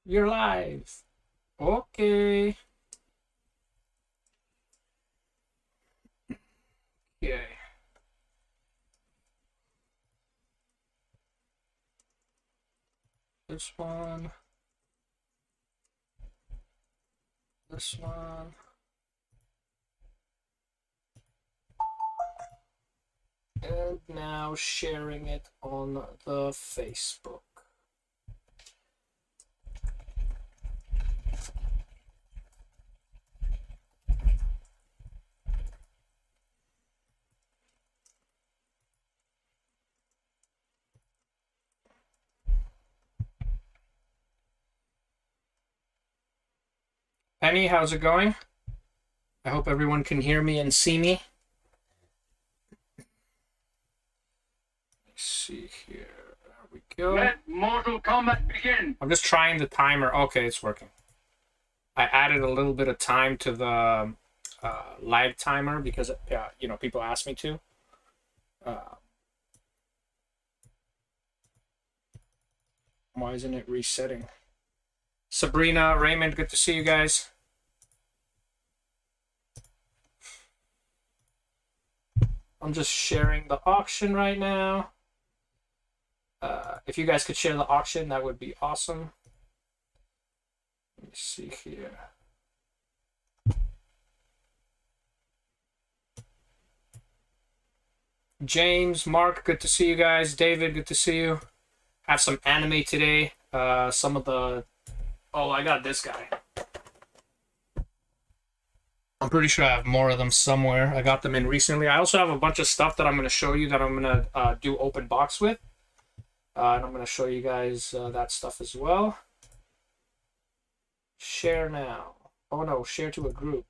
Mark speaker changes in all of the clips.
Speaker 1: You're live. Okay. Okay. This one. This one. And now sharing it on the Facebook. Penny, how's it going? I hope everyone can hear me and see me. Let's see here. There we go.
Speaker 2: Let Mortal Kombat begin.
Speaker 1: I'm just trying the timer. Okay, it's working. I added a little bit of time to the lag timer because people asked me to. Why isn't it resetting? Sabrina, Raymond, good to see you guys. I'm just sharing the auction right now. If you guys could share the auction, that would be awesome. Let me see here. James, Mark, good to see you guys. David, good to see you. Have some anime today. Some of the... Oh, I got this guy. I'm pretty sure I have more of them somewhere. I got them in recently. I also have a bunch of stuff that I'm going to show you that I'm going to do open box with. And I'm going to show you guys that stuff as well. Share now. Oh no, share to a group.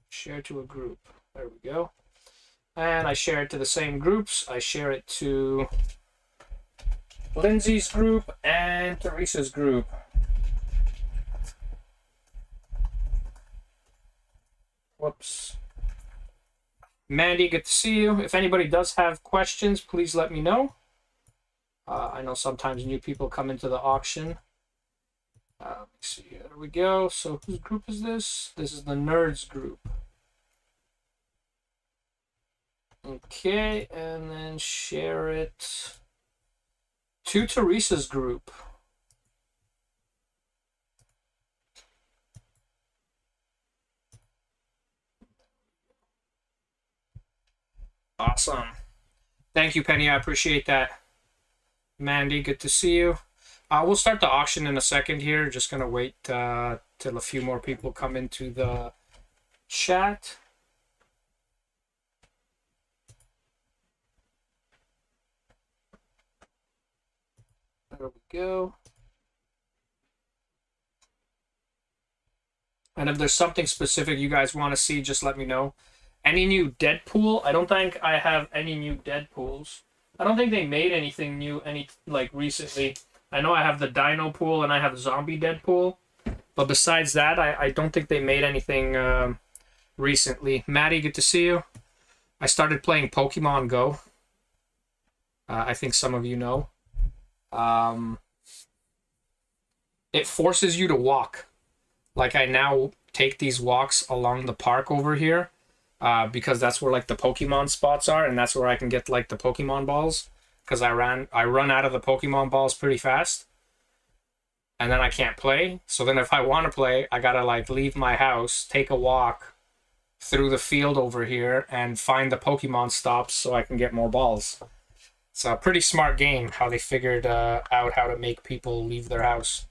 Speaker 1: Share to a group. There we go. And I share it to the same groups. I share it to Lindsay's group and Teresa's group. Whoops. Mandy, good to see you. If anybody does have questions, please let me know. I know sometimes new people come into the auction. Let me see. There we go. So whose group is this? This is the Nerds group. Okay, and then share it to Teresa's group. Awesome. Thank you, Penny. I appreciate that. Mandy, good to see you. We'll start the auction in a second here. Just going to wait till a few more people come into the chat. There we go. And if there's something specific you guys want to see, just let me know. Any new Deadpool? I don't think I have any new Deadpools. I don't think they made anything new recently. I know I have the Dino Pool and I have Zombie Deadpool. But besides that, I don't think they made anything recently. Maddie, good to see you. I started playing Pokemon Go. I think some of you know. It forces you to walk. Like, I now take these walks along the park over here. Because that's where like the Pokemon spots are, and that's where I can get like the Pokemon balls. Because I run out of the Pokemon balls pretty fast, and then I can't play. So then if I want to play, I gotta like leave my house, take a walk through the field over here, and find the Pokemon stops so I can get more balls. It's a pretty smart game how they figured out how to make people leave their house.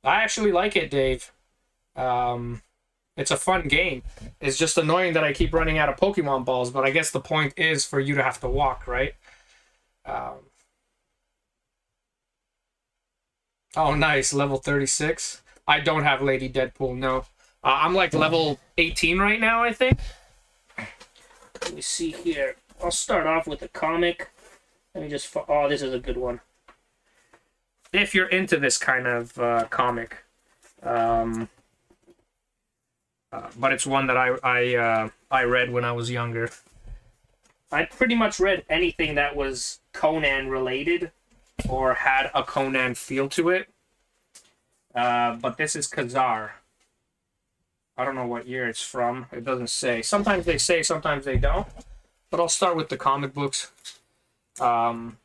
Speaker 1: I actually like it, Dave. It's a fun game. It's just annoying that I keep running out of Pokemon balls, but I guess the point is for you to have to walk, right? Oh, nice. Level 36. I don't have Lady Deadpool, no. I'm like level 18 right now, I think. Let me see here. I'll start off with a comic. Let me just... Oh, this is a good one. If you're into this kind of comic. But it's one that I read when I was younger. I pretty much read anything that was Conan related or had a Conan feel to it. But this is Khazar. I don't know what year it's from. It doesn't say. Sometimes they say, sometimes they don't. But I'll start with the comic books. And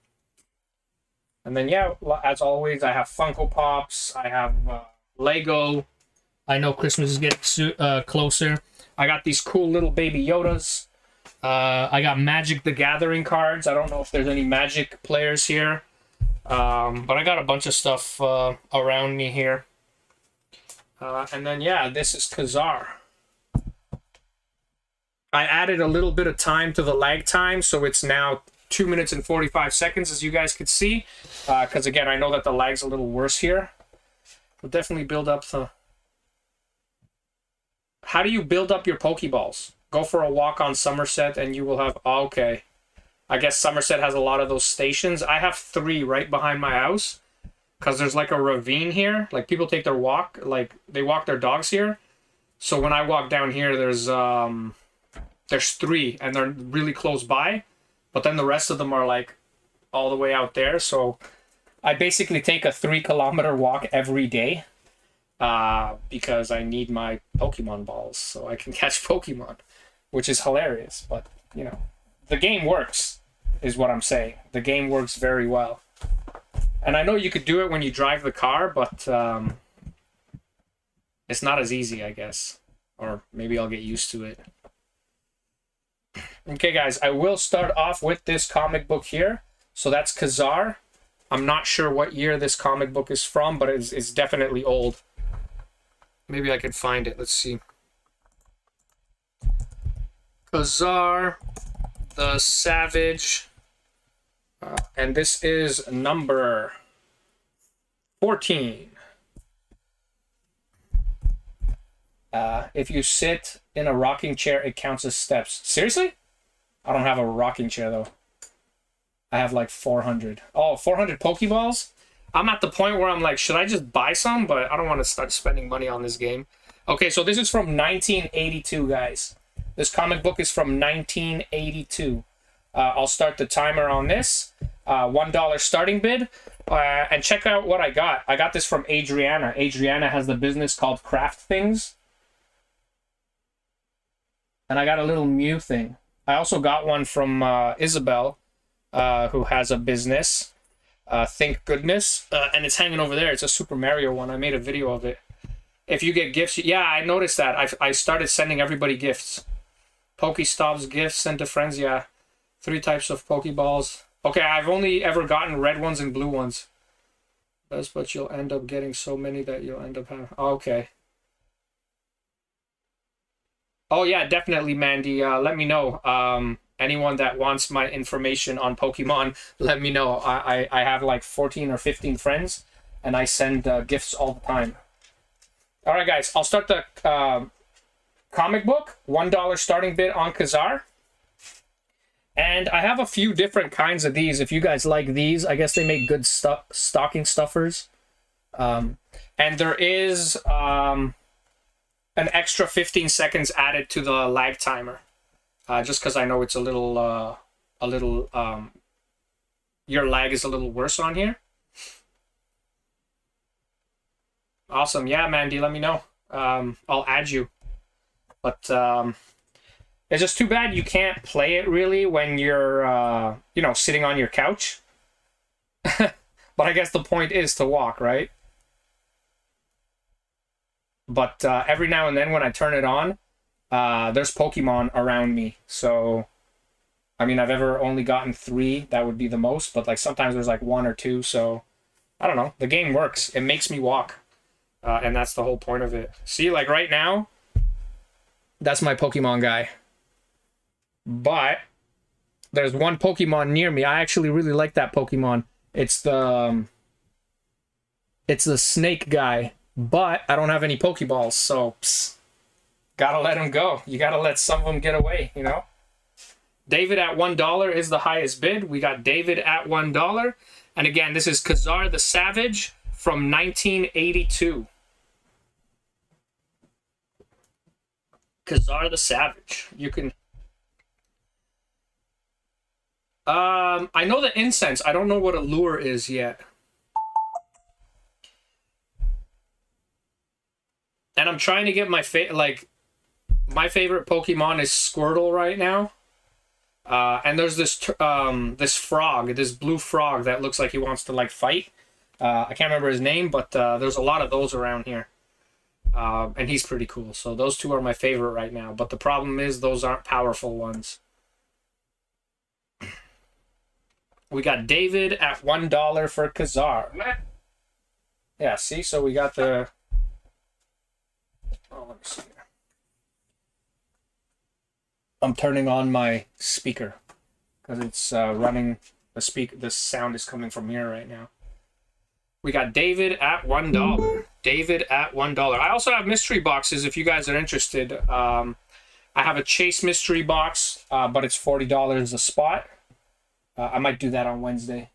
Speaker 1: then, yeah, as always, I have Funko Pops. I have Lego. I know Christmas is getting closer. I got these cool little baby Yodas. I got Magic the Gathering cards. I don't know if there's any Magic players here. But I got a bunch of stuff around me here. And then, yeah, this is Khazar. I added a little bit of time to the lag time, so it's now 2 minutes and 45 seconds, as you guys could see. Because, again, I know that the lag's a little worse here. We'll definitely build up the... How do you build up your Pokeballs? Go for a walk on Somerset and you will have... Oh, okay. I guess Somerset has a lot of those stations. I have 3 right behind my house. Because there's like a ravine here. Like people take their walk. Like they walk their dogs here. So when I walk down here, there's 3 and they're really close by. But then the rest of them are like all the way out there. So I basically take a 3-kilometer walk every day. Because I need my Pokemon balls so I can catch Pokemon. Which is hilarious. But, you know, the game works, is what I'm saying. The game works very well. And I know you could do it when you drive the car, but it's not as easy, I guess. Or maybe I'll get used to it. Okay, guys, I will start off with this comic book here. So that's Khazar. I'm not sure what year this comic book is from, but it's definitely old. Maybe I could find it. Let's see. Khazar the Savage. And this is number 14. If you sit in a rocking chair, it counts as steps. Seriously? I don't have a rocking chair, though. I have like 400. Oh, 400 Pokeballs? I'm at the point where I'm like, should I just buy some? But I don't want to start spending money on this game. Okay, so this is from 1982, guys. This comic book is from 1982. I'll start the timer on this. $1 starting bid. And check out what I got. I got this from Adriana. Adriana has the business called Craft Things. And I got a little Mew thing. I also got one from Isabel, who has a business. Thank goodness. And it's hanging over there. It's a Super Mario one. I made a video of it. If you get gifts... Yeah, I noticed that. I started sending everybody gifts. Pokestops, gifts sent to friends, yeah. 3 types of Pokeballs. Okay, I've only ever gotten red ones and blue ones. But you'll end up getting so many that you'll end up having... Okay. Oh, yeah, definitely, Mandy. Let me know. Anyone that wants my information on Pokemon, let me know. I have like 14 or 15 friends, and I send gifts all the time. All right, guys, I'll start the comic book. $1 starting bid on Khazar. And I have a few different kinds of these. If you guys like these, I guess they make good stocking stuffers. And there is an extra 15 seconds added to the lag timer. Just because I know it's a little, your lag is a little worse on here. Awesome. Yeah, Mandy, let me know. I'll add you. But it's just too bad you can't play it really when you're, you know, sitting on your couch. But I guess the point is to walk, right? But every now and then when I turn it on, there's Pokemon around me. So, I mean, I've ever only gotten 3. That would be the most. But like sometimes there's like 1 or 2. So, I don't know. The game works. It makes me walk. And that's the whole point of it. See, like right now, that's my Pokemon guy. But there's one Pokemon near me. I actually really like that Pokemon. It's the snake guy. But I don't have any Pokeballs, so gotta let him go. You gotta let some of them get away, you know? David at $1 is the highest bid. We got David at $1. And again, this is Khazar the Savage from 1982. Khazar the Savage. You can... I know the incense. I don't know what a lure is yet. And I'm trying to get my my favorite Pokemon is Squirtle right now. And there's this frog, this blue frog that looks like he wants to like fight. I can't remember his name, but there's a lot of those around here. And he's pretty cool. So those two are my favorite right now. But the problem is those aren't powerful ones. We got David at $1 for Kazar. Yeah, see? So we got the... Oh, let me see here. I'm turning on my speaker because it's running the sound is coming from here right now. We got David at $1. David at $1. I also have mystery boxes if you guys are interested. I have a Chase mystery box, but it's $40 a spot. I might do that on Wednesday.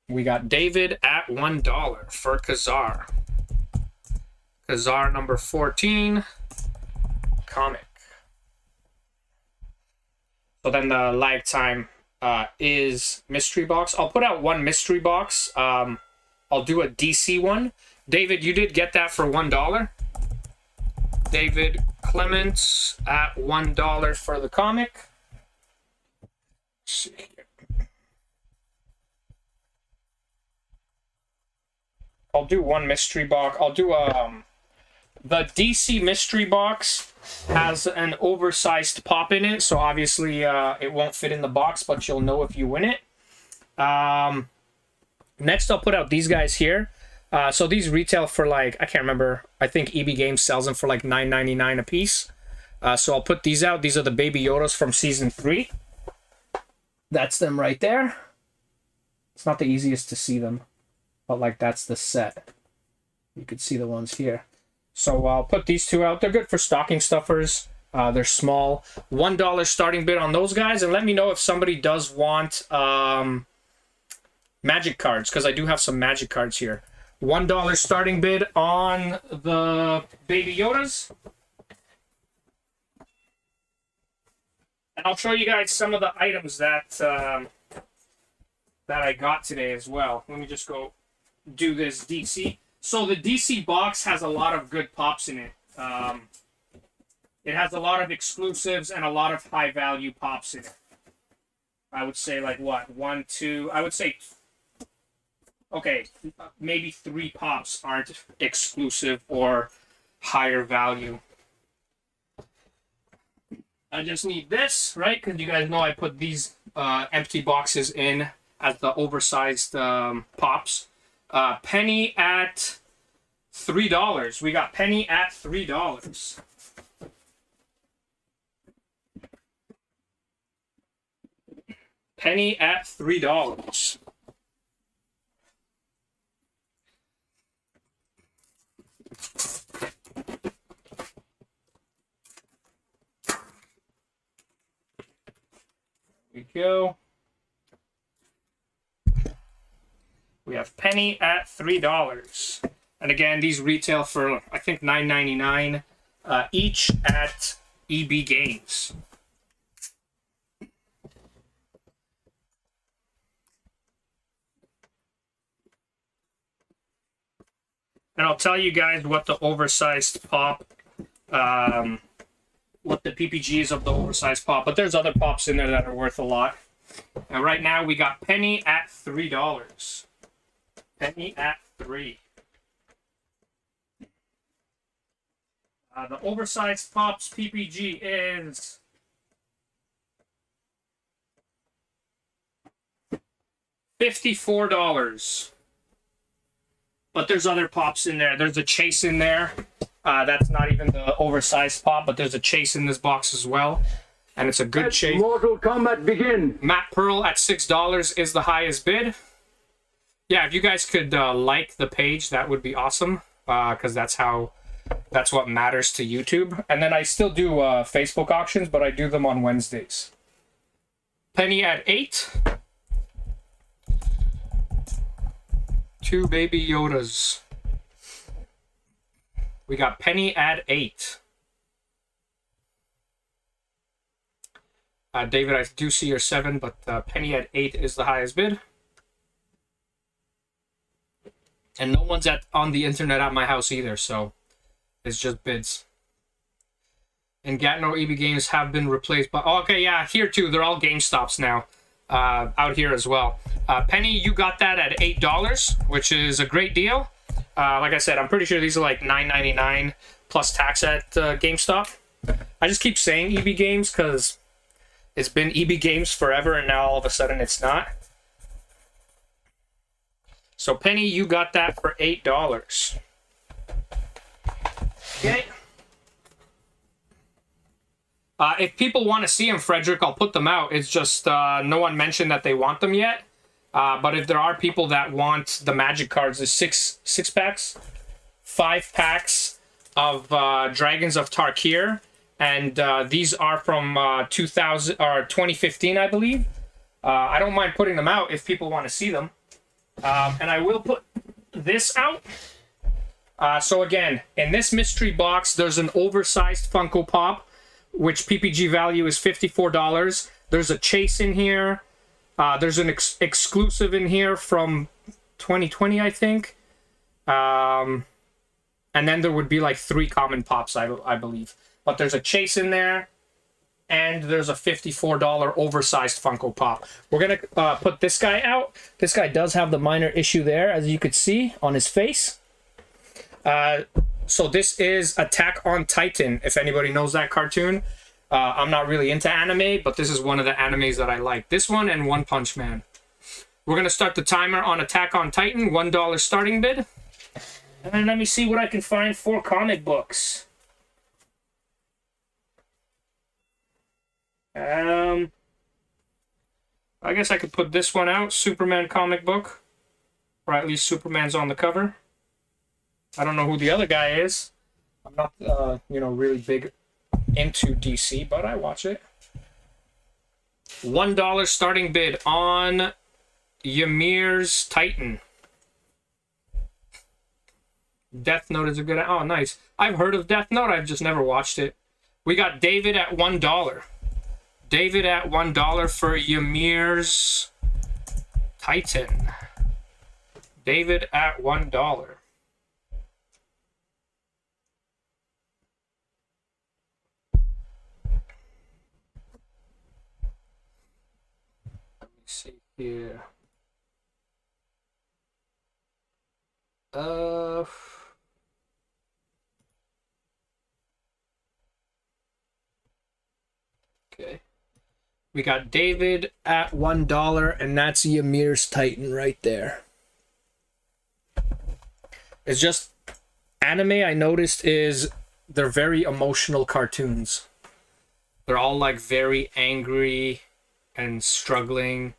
Speaker 1: We got David at $1 for Kazar. Kazar number 14. Comic. So then the lag time is mystery box. I'll put out one mystery box. I'll do a DC one. David, you did get that for $1. David Clements at $1 for the comic. Let's see here. I'll do one mystery box. I'll do the DC mystery box has an oversized pop in it, so obviously it won't fit in the box, but you'll know if you win it. Next, I'll put out these guys here. So these retail for like, I can't remember. I think EB Games sells them for like $9.99 a piece. So I'll put these out. These are the Baby Yodas from Season 3. That's them right there. It's not the easiest to see them, but like that's the set. You could see the ones here. So I'll put these two out. They're good for stocking stuffers. They're small. $1 starting bid on those guys. And let me know if somebody does want magic cards, because I do have some magic cards here. $1 starting bid on the Baby Yodas. And I'll show you guys some of the items that that I got today as well. Let me just go do this DC. So the DC box has a lot of good pops in it. It has a lot of exclusives and a lot of high value pops in it. I would say like what? 1, 2, I would say, okay, maybe 3 pops aren't exclusive or higher value. I just need this, right? Because you guys know I put these empty boxes in as the oversized pops. Penny at $3. We got Penny at $3. Penny at $3. There we go. We have Penny at $3. And again, these retail for, I think, $9.99 each at EB Games. And I'll tell you guys what the oversized pop, what the PPG is of the oversized pop. But there's other pops in there that are worth a lot. And right now we got Penny at $3. Penny at $3. The oversized pops PPG is $54. But there's other pops in there. There's a Chase in there. That's not even the oversized pop, but there's a Chase in this box as well. And it's a good Chase.
Speaker 2: Mortal Kombat begin.
Speaker 1: Matt Pearl at $6 is the highest bid. Yeah, if you guys could like the page, that would be awesome. Because that's what matters to YouTube. And then I still do Facebook auctions, but I do them on Wednesdays. Penny at $8. 2 Baby Yodas. We got Penny at $8. David, I do see your 7, but Penny at $8 is the highest bid. And no one's on the internet at my house either, so it's just bids. And Gatineau EB Games have been replaced by... Oh, okay, yeah, here too. They're all GameStops now. Out here as well. Penny, you got that at $8, which is a great deal. Like I said, I'm pretty sure these are like $9.99 plus tax at GameStop. I just keep saying EB Games because it's been EB Games forever, and now all of a sudden it's not. So Penny, you got that for $8. Okay. If people want to see them, Frederick, I'll put them out. It's just no one mentioned that they want them yet. But if there are people that want the Magic cards, there's six packs, 5 packs of Dragons of Tarkir, and these are from 2015, I believe. I don't mind putting them out if people want to see them. And I will put this out. So again, in this mystery box, there's an oversized Funko Pop, which PPG value is $54. There's a chase in here. There's an exclusive in here from 2020, I think. And then there would be like 3 common pops, I believe. But there's a chase in there. And there's a $54 oversized Funko Pop. We're going to put this guy out. This guy does have the minor issue there, as you could see on his face. So this is Attack on Titan, if anybody knows that cartoon. I'm not really into anime, but this is one of the animes that I like. This one and One Punch Man. We're going to start the timer on Attack on Titan, $1 starting bid. And let me see what I can find for comic books. I guess I could put this one out, Superman comic book. Or at least Superman's on the cover. I don't know who the other guy is. I'm not, really big into DC, but I watch it. $1 starting bid on Ymir's Titan. Death Note is a good... Oh, nice. I've heard of Death Note. I've just never watched it. We got David at $1. David at $1 for Ymir's Titan. David at $1. Let me see here. Okay. We got David at $1, and that's Ymir's Titan right there. It's just anime, I noticed, is they're very emotional cartoons. They're all like very angry and struggling.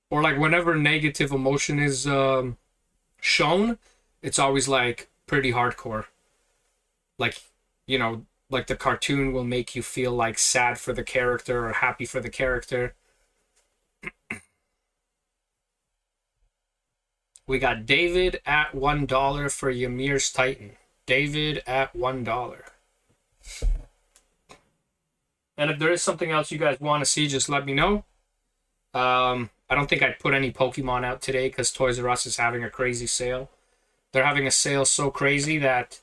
Speaker 1: Or like whenever negative emotion is shown, it's always like pretty hardcore. Like, like the cartoon will make you feel like sad for the character or happy for the character. We got David at $1 for Ymir's Titan. David at $1. And if there is something else you guys want to see, just let me know. I don't think I'd put any Pokemon out today because Toys R Us is having a crazy sale. They're having a sale so crazy that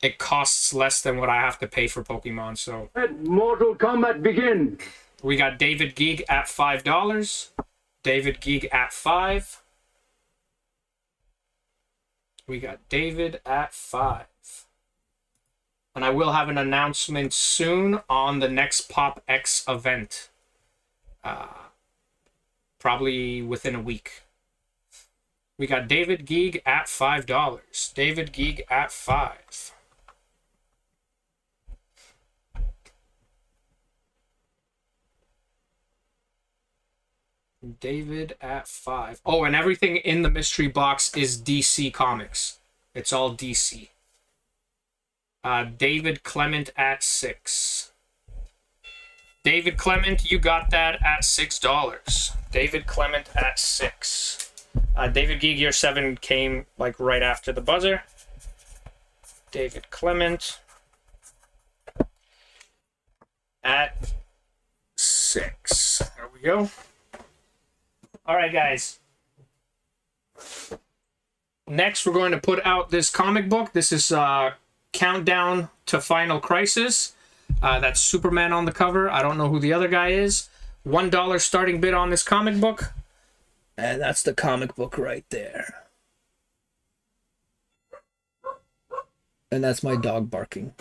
Speaker 1: it costs less than what I have to pay for Pokemon. So
Speaker 2: Let Mortal Kombat begin.
Speaker 1: we got David Geek at $5. David Geek at $5. We got David at $5. And I will have an announcement soon on the next Pop X event. Probably within a week. We got David Geek at $5. David Geek at $5. David at $5. Oh, and everything in the mystery box is DC Comics. It's all DC. David Clement at $6. David Clement, you got that at $6. David Clement at $6. David Geek Year 7 came like right after the buzzer. David Clement at $6. There we go. All right, guys. next we're going to put out this comic book. This is Countdown to Final Crisis. That's Superman on the cover. I don't know who the other guy is. $1 starting bid on this comic book. And that's the comic book right there. And that's my dog barking.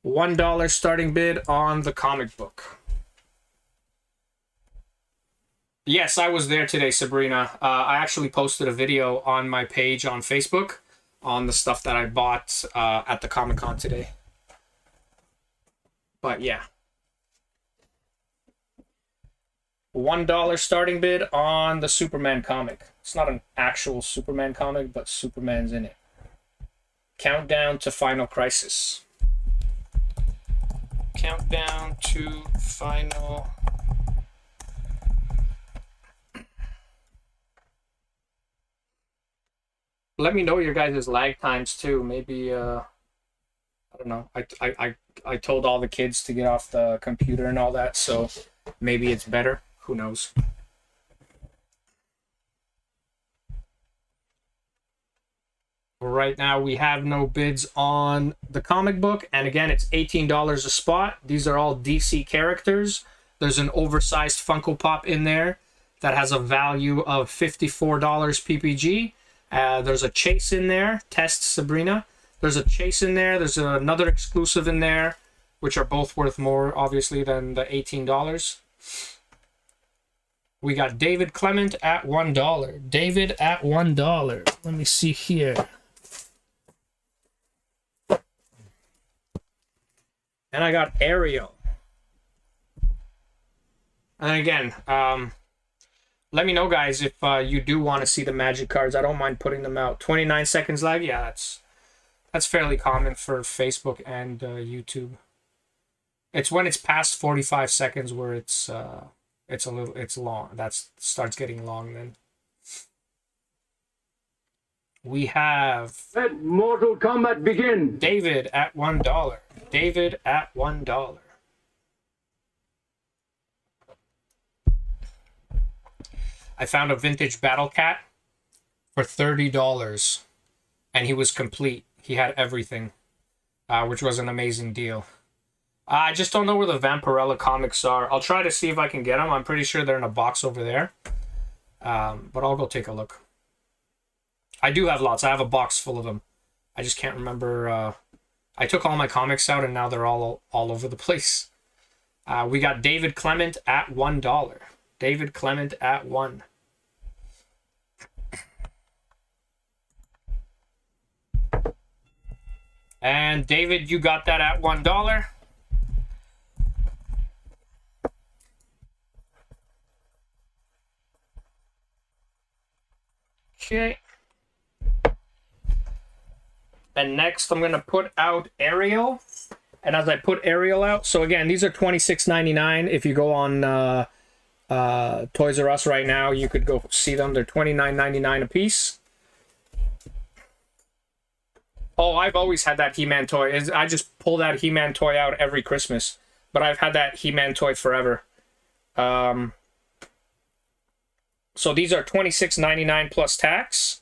Speaker 1: $1 starting bid on the comic book. Yes, I was there today, Sabrina. I actually posted a video on my page on Facebook on the stuff that I bought at the Comic-Con today. But yeah. $1 starting bid on the Superman comic. It's not an actual Superman comic, but Superman's in it. Countdown to Final Crisis. Countdown to Final. Let me know your guys' lag times too. Maybe I don't know. I told all the kids to get off the computer and all that, so maybe it's better. Who knows? Right now we have no bids on the comic book, and again it's $18 a spot. These are all DC characters. There's an oversized Funko Pop in there that has a value of $54 PPG. There's a Chase in there. Test Sabrina. There's a Chase in there. There's another exclusive in there, which are both worth more obviously than the $18. We got David Clement at $1. David at $1. Let me see here. And I got Ariel. And again, let me know, guys, if you do want to see the magic cards. I don't mind putting them out. 29 seconds lag. Yeah, that's fairly common for Facebook and YouTube. It's when it's past 45 seconds where it's long. That starts getting long then. We have
Speaker 2: Let Mortal Kombat begin.
Speaker 1: David at $1. David at $1. I found a vintage Battle Cat for $30, and he was complete. He had everything, which was an amazing deal. I just don't know where the Vampirella comics are. I'll try to see if I can get them. I'm pretty sure they're in a box over there, but I'll go take a look. I do have lots. I have a box full of them. I just can't remember. I took all my comics out, and now they're all over the place. We got David Clement at $1. David Clement at $1. And David, you got that at $1. Okay. And next I'm going to put out Ariel. And as I put Ariel out, so again, these are $26.99. If you go on Toys R Us right now, you could go see them. They're $29.99 a piece. Oh, I've always had that He-Man toy. I just pull that He-Man toy out every Christmas. But I've had that He-Man toy forever. So these are $26.99 plus tax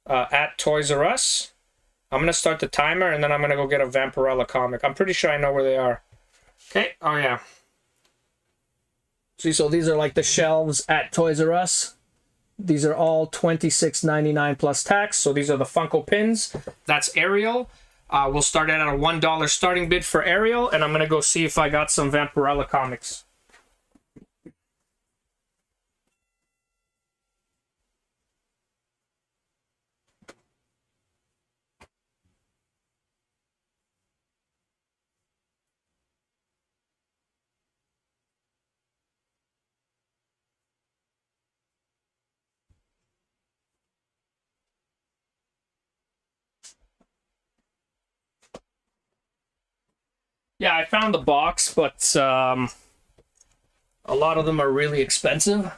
Speaker 1: at Toys R Us. I'm going to start the timer, and then I'm going to go get a Vampirella comic. I'm pretty sure I know where they are. Okay. Oh, yeah. See, so these are like the shelves at Toys R Us. These are all $26.99 plus tax. So these are the Funko pins. That's Ariel. We'll start at a $1 starting bid for Ariel, and I'm going to go see if I got some Vampirella comics. Yeah, I found the box, but a lot of them are really expensive.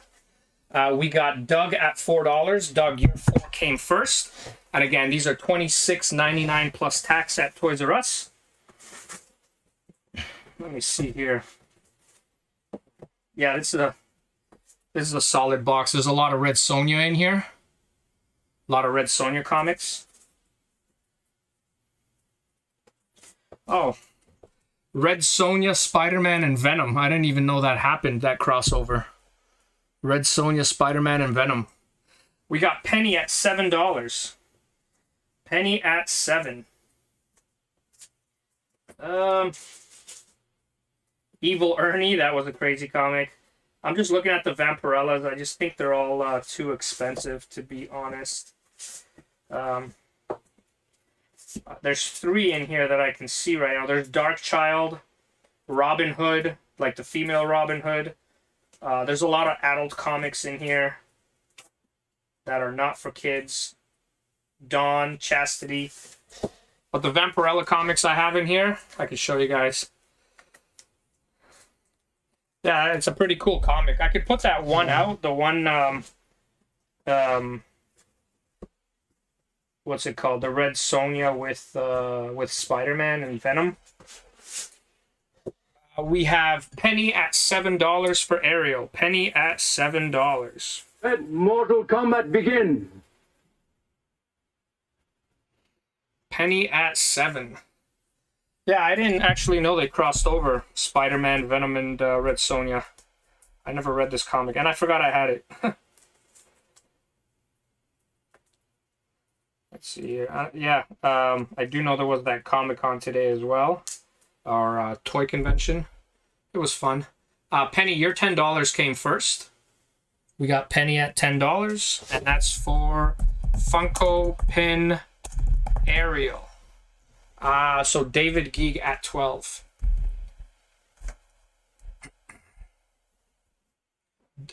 Speaker 1: We got Doug at $4. Doug, your 4 came first. And again, these are $26.99 plus tax at Toys R Us. Let me see here. Yeah, this is a solid box. There's a lot of Red Sonja in here. A lot of Red Sonja comics. Oh, Red Sonja, Spider-Man, and Venom. I didn't even know that happened, that crossover. Red Sonja, Spider-Man, and Venom. We got Penny at $7. Penny at $7. Evil Ernie, that was a crazy comic. I'm just looking at the Vampirellas. I just think they're all too expensive, to be honest. There's 3 in here that I can see right now. There's Dark Child, Robin Hood, like the female Robin Hood. There's a lot of adult comics in here that are not for kids. Dawn, Chastity. But the Vampirella comics I have in here, I can show you guys. Yeah, it's a pretty cool comic. I could put that one out. The one, what's it called? The Red Sonja with Spider-Man and Venom. We have Penny at $7 for Ariel. Penny at $7.
Speaker 2: Let Mortal Kombat begin.
Speaker 1: Penny at $7. Yeah, I didn't actually know they crossed over Spider-Man, Venom, and Red Sonja. I never read this comic, and I forgot I had it. Let's see here. I do know there was that Comic-Con today as well, our toy convention. It was fun. Penny, your $10 came first. We got Penny at $10, and that's for Funko Pin Ariel. So David Geek at 12.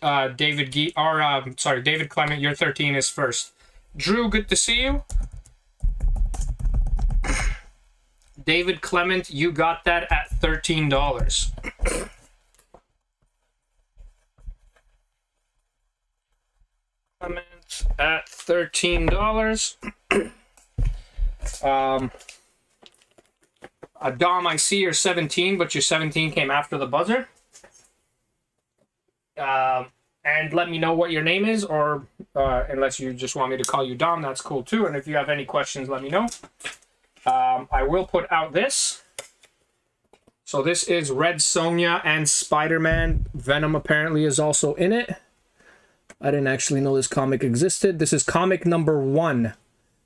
Speaker 1: David Geek, or sorry, David Clement, your 13 is first. Drew, good to see you. David Clement, you got that at $13. Clement at $13. Dom, I see you're 17, but your 17 came after the buzzer. And let me know what your name is, or unless you just want me to call you Dom, that's cool too. And if you have any questions, let me know. I will put out this. So this is Red Sonja and Spider-Man. Venom apparently is also in it. I didn't actually know this comic existed. This is comic number 1.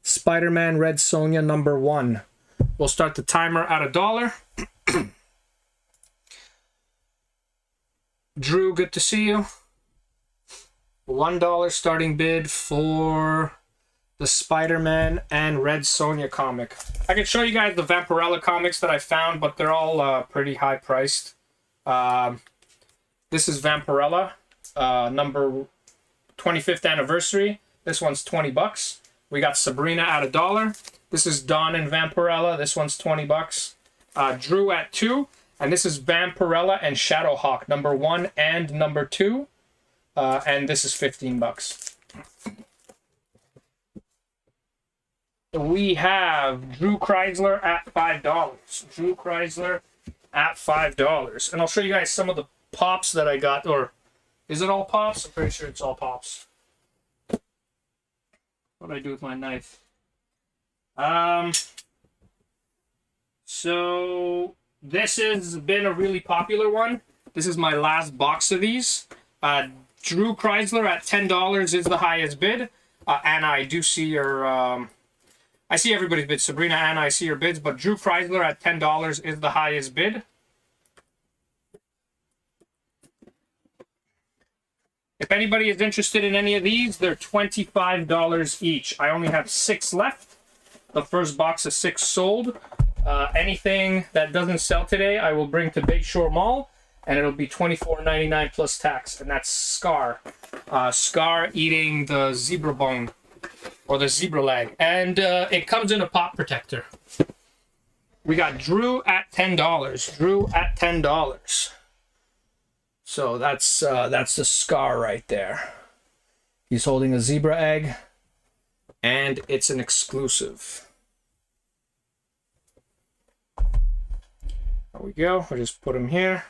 Speaker 1: Spider-Man Red Sonja number 1. We'll start the timer at $1. Drew, good to see you. $1 starting bid for the Spider-Man and Red Sonja comic. I can show you guys the Vampirella comics that I found, but they're all pretty high priced. This is Vampirella, number 25th anniversary. This one's $20. We got Sabrina at $1. This is Dawn and Vampirella. This one's $20. Drew at 2. And this is Vampirella and Shadowhawk, number 1 and number 2. And this is $15. We have Drew Chrysler at $5. Drew Chrysler at $5. And I'll show you guys some of the pops that I got. Or is it all pops? I'm pretty sure it's all pops. What do I do with my knife? So this has been a really popular one. This is my last box of these. Drew Chrysler at $10 is the highest bid. Anna, I do see your... I see everybody's bid. Sabrina, Anna, I see your bids. But Drew Chrysler at $10 is the highest bid. If anybody is interested in any of these, they're $25 each. I only have 6 left. The first box of 6 sold. Anything that doesn't sell today, I will bring to Bayshore Mall, and it'll be $24.99 plus tax. And that's Scar. Scar eating the zebra bone, or the zebra leg. And it comes in a pop protector. We got Drew at $10. Drew at $10. So that's the Scar right there. He's holding a zebra egg, and it's an exclusive. There we go. We'll just put him here.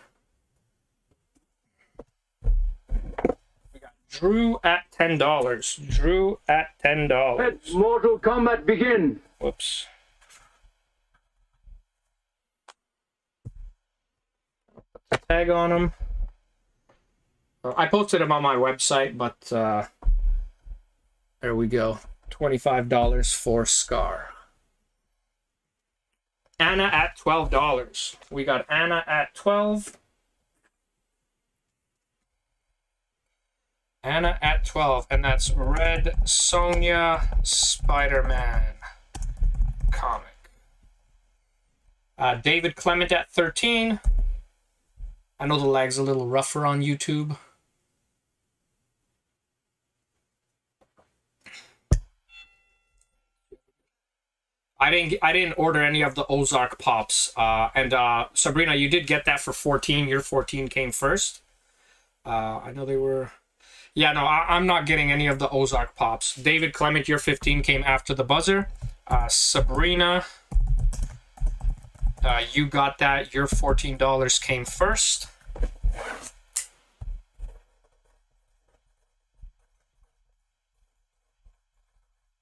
Speaker 1: We got Drew at $10. Drew at $10.
Speaker 2: Let Mortal Kombat begin.
Speaker 1: Whoops. Put the tag on him. I posted them on my website, but there we go. $25 for Scar. Anna at $12. We got Anna at 12. Anna at 12, and that's Red Sonja Spider-Man comic. David Clement at 13. I know the lag's a little rougher on YouTube. I didn't order any of the Ozark pops. And Sabrina, you did get that for 14. Your 14 came first. I know they were. Yeah, no, I'm not getting any of the Ozark pops. David Clement, your 15 came after the buzzer. Sabrina, you got that. Your $14 came first.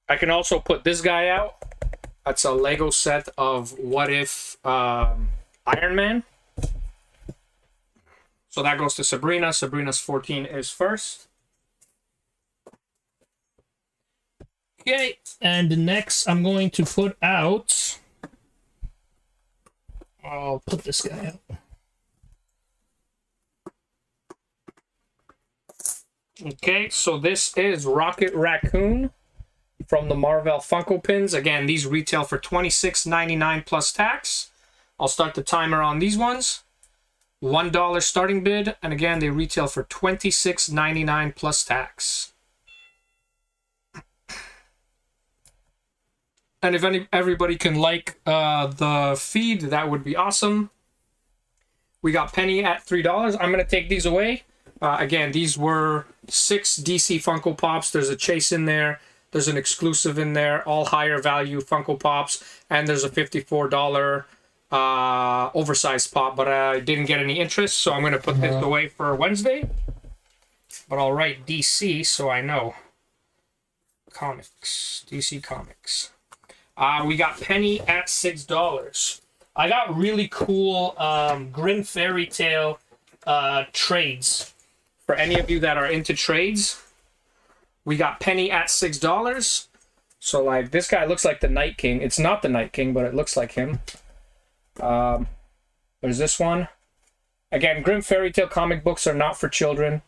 Speaker 1: I can also put this guy out. That's a Lego set of What If Iron Man. So that goes to Sabrina. Sabrina's 14 is first. Okay, and next I'm going to put out... I'll put this guy out. Okay, so this is Rocket Raccoon from the Marvel Funko Pins. Again, these retail for $26.99 plus tax. I'll start the timer on these ones. $1 starting bid, and again, they retail for $26.99 plus tax. And if everybody can like the feed, that would be awesome. We got Penny at $3. I'm going to take these away. Again, these were 6 DC Funko Pops. There's a Chase in there. There's an exclusive in there. All higher value Funko Pops. And there's a $54 oversized pop. But I didn't get any interest, so I'm going to put this away for Wednesday. But I'll write DC so I know. Comics. DC Comics. We got Penny at $6. I got really cool Grim Fairy Tale trades. For any of you that are into trades, we got Penny at $6. So, like, this guy looks like the Night King. It's not the Night King, but it looks like him. There's this one. Again, Grim Fairy Tale comic books are not for children.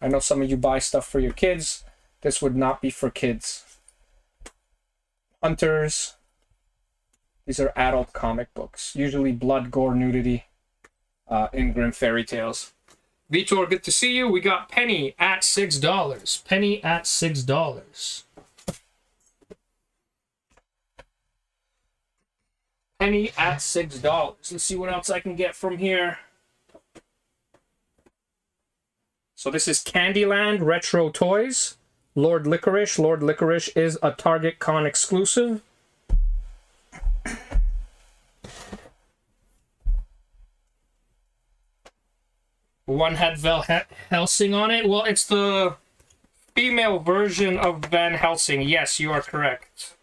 Speaker 1: I know some of you buy stuff for your kids. This would not be for kids. Hunters. These are adult comic books. Usually blood, gore, nudity in Grim Fairy Tales. Vitor, good to see you. We got Penny at $6. Penny at $6. Penny at $6. Let's see what else I can get from here. So this is Candyland Retro Toys. Lord Licorice. Lord Licorice is a Target Con exclusive. One had Van Helsing on it. Well, it's the female version of Van Helsing. Yes, you are correct.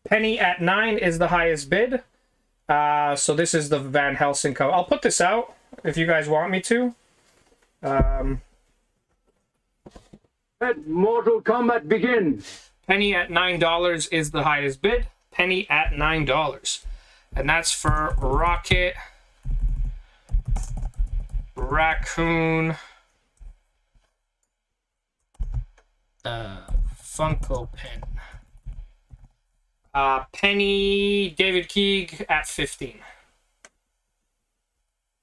Speaker 1: Penny at $9 is the highest bid. So this is the Van Helsing cover. I'll put this out if you guys want me to.
Speaker 2: Let Mortal Kombat begin.
Speaker 1: Penny at $9 is the highest bid. Penny at $9. And that's for Rocket Raccoon Funko Pen. Penny David Keeg at 15.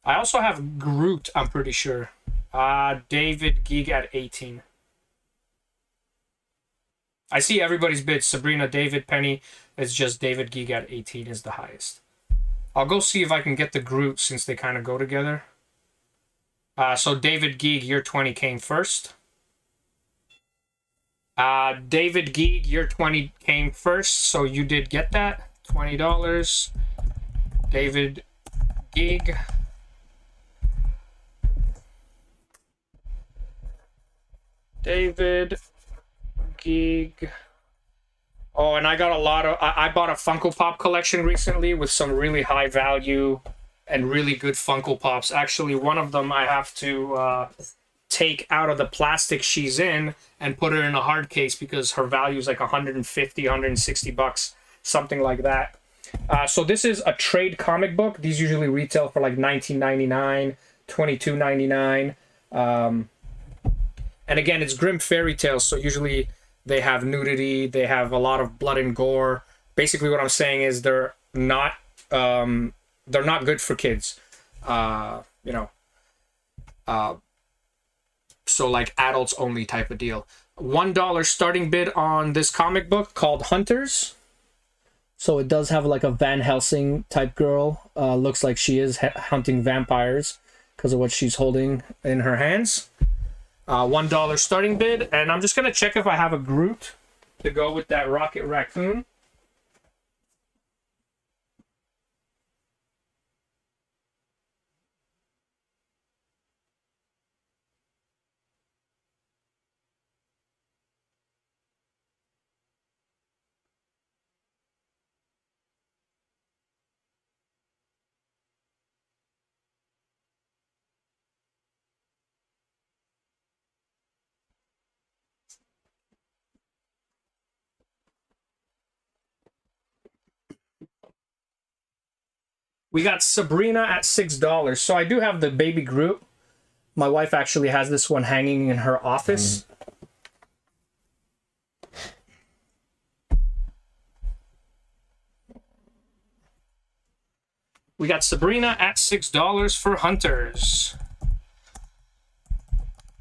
Speaker 1: I also have Groot, I'm pretty sure. David Keeg at 18. I see everybody's bid. Sabrina, David, Penny. It's just David Keeg at 18 is the highest. I'll go see if I can get the Groot since they kind of go together. So David Keeg, your 20 came first. David Keeg, your 20 came first, so you did get that. $20. David Keeg. David Gig. Oh, and I got a lot of. I bought a Funko Pop collection recently with some really high value and really good Funko Pops. Actually, one of them I have to take out of the plastic she's in and put her in a hard case because her value is like 150, 160 bucks, something like that. So this is a trade comic book. These usually retail for like $19.99, $22.99. And again, it's grim fairy tales, so usually they have nudity, they have a lot of blood and gore. Basically, what I'm saying is they're not good for kids. You know, so like adults only type of deal. $1 starting bid on this comic book called Hunters. So it does have like a Van Helsing type girl. Looks like she is hunting vampires because of what she's holding in her hands. $1 starting bid, and I'm just gonna check if I have a Groot to go with that Rocket Raccoon. We got Sabrina at $6. So I do have the baby Groot. My wife actually has this one hanging in her office. We got Sabrina at $6 for Hunters.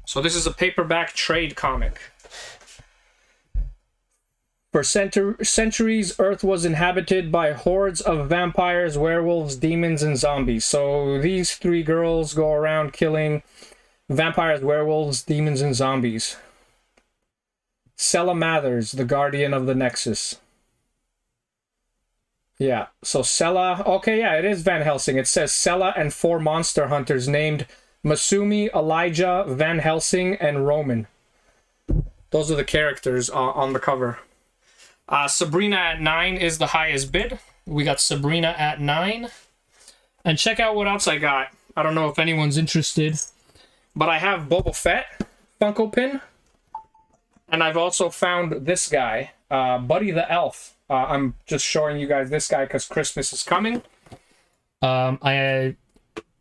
Speaker 1: So this is a paperback trade comic. For centuries, Earth was inhabited by hordes of vampires, werewolves, demons, and zombies. So these three girls go around killing vampires, werewolves, demons, and zombies. Sella Mathers, the guardian of the Nexus. Yeah, so Sella... Okay, yeah, it is Van Helsing. It says Sella and 4 monster hunters named Masumi, Elijah, Van Helsing, and Roman. Those are the characters on the cover. Sabrina at 9 is the highest bid. We got Sabrina at 9. And check out what else I got. I don't know if anyone's interested, but I have Boba Fett Funko pin. And I've also found this guy, Buddy the Elf. I'm just showing you guys this guy because Christmas is coming. I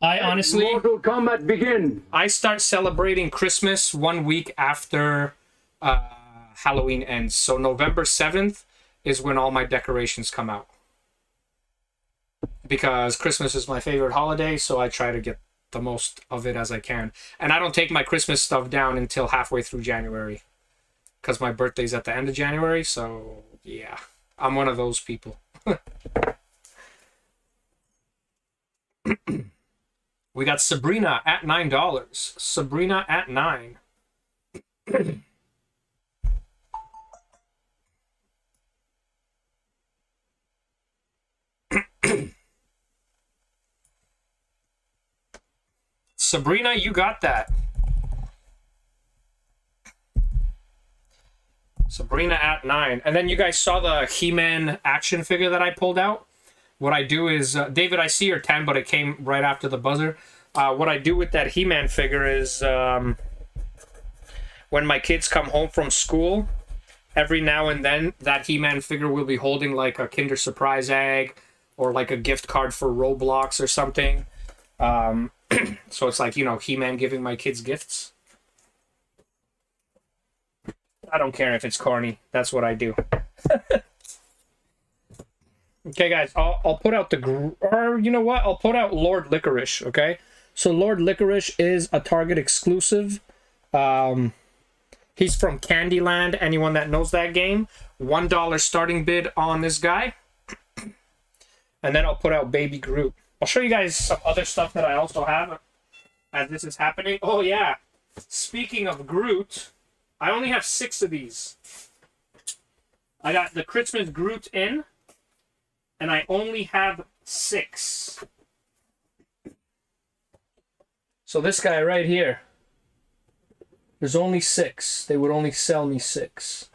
Speaker 1: honestly...
Speaker 2: Mortal Kombat begin!
Speaker 1: I start celebrating Christmas 1 week after... Halloween ends. So November 7th is when all my decorations come out. Because Christmas is my favorite holiday, so I try to get the most of it as I can. And I don't take my Christmas stuff down until halfway through January. Because my birthday's at the end of January, so yeah. I'm one of those people. We got Sabrina at $9. Sabrina at 9. Sabrina, you got that. Sabrina at 9. And then you guys saw the He-Man action figure that I pulled out. What I do is, David, I see your 10, but it came right after the buzzer. What I do with that He-Man figure is, when my kids come home from school, every now and then, that He-Man figure will be holding like a Kinder Surprise egg or like a gift card for Roblox or something. So it's like, you know, He-Man giving my kids gifts. I don't care if it's corny. That's what I do. Okay, guys, I'll put out or you know what? I'll put out Lord Licorice, okay? So Lord Licorice is a Target exclusive. He's from Candyland. Anyone that knows that game. $1 starting bid on this guy. And then I'll put out Baby Groot. I'll show you guys some other stuff that I also have as this is happening. Oh, yeah. Speaking of Groot, I only have 6 of these. I got the Christmas Groot in, and I only have 6. So this guy right here. There's only 6. They would only sell me 6.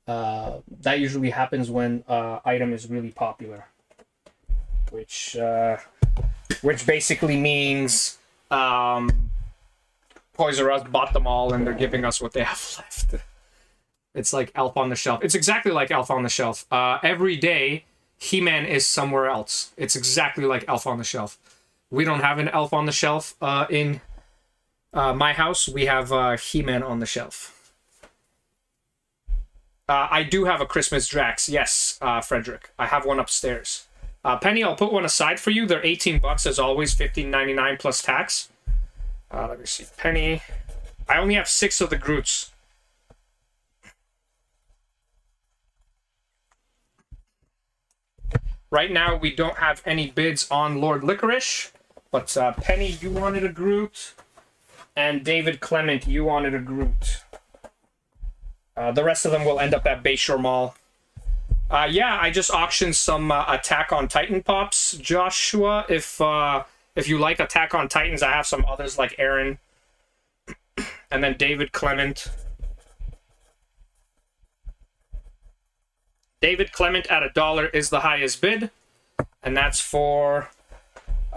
Speaker 1: That usually happens when item is really popular, which basically means Toys R Us bought them all and they're giving us what they have left. It's like Elf on the Shelf. It's exactly like Elf on the Shelf. Every day, He-Man is somewhere else. It's exactly like Elf on the Shelf. We don't have an Elf on the Shelf in my house. We have He-Man on the shelf. I do have a Christmas Drax. Yes, Frederick. I have one upstairs. Penny, I'll put one aside for you. They're $18 as always, $15.99 plus tax. Let me see. Penny. I only have 6 of the Groots. Right now, we don't have any bids on Lord Licorice, but Penny, you wanted a Groot, and David Clement, you wanted a Groot. The rest of them will end up at Bayshore Mall. Yeah, I just auctioned some Attack on Titan pops, Joshua. If you like Attack on Titans, I have some others like Aaron, and then David Clement. David Clement at $1 is the highest bid, and that's for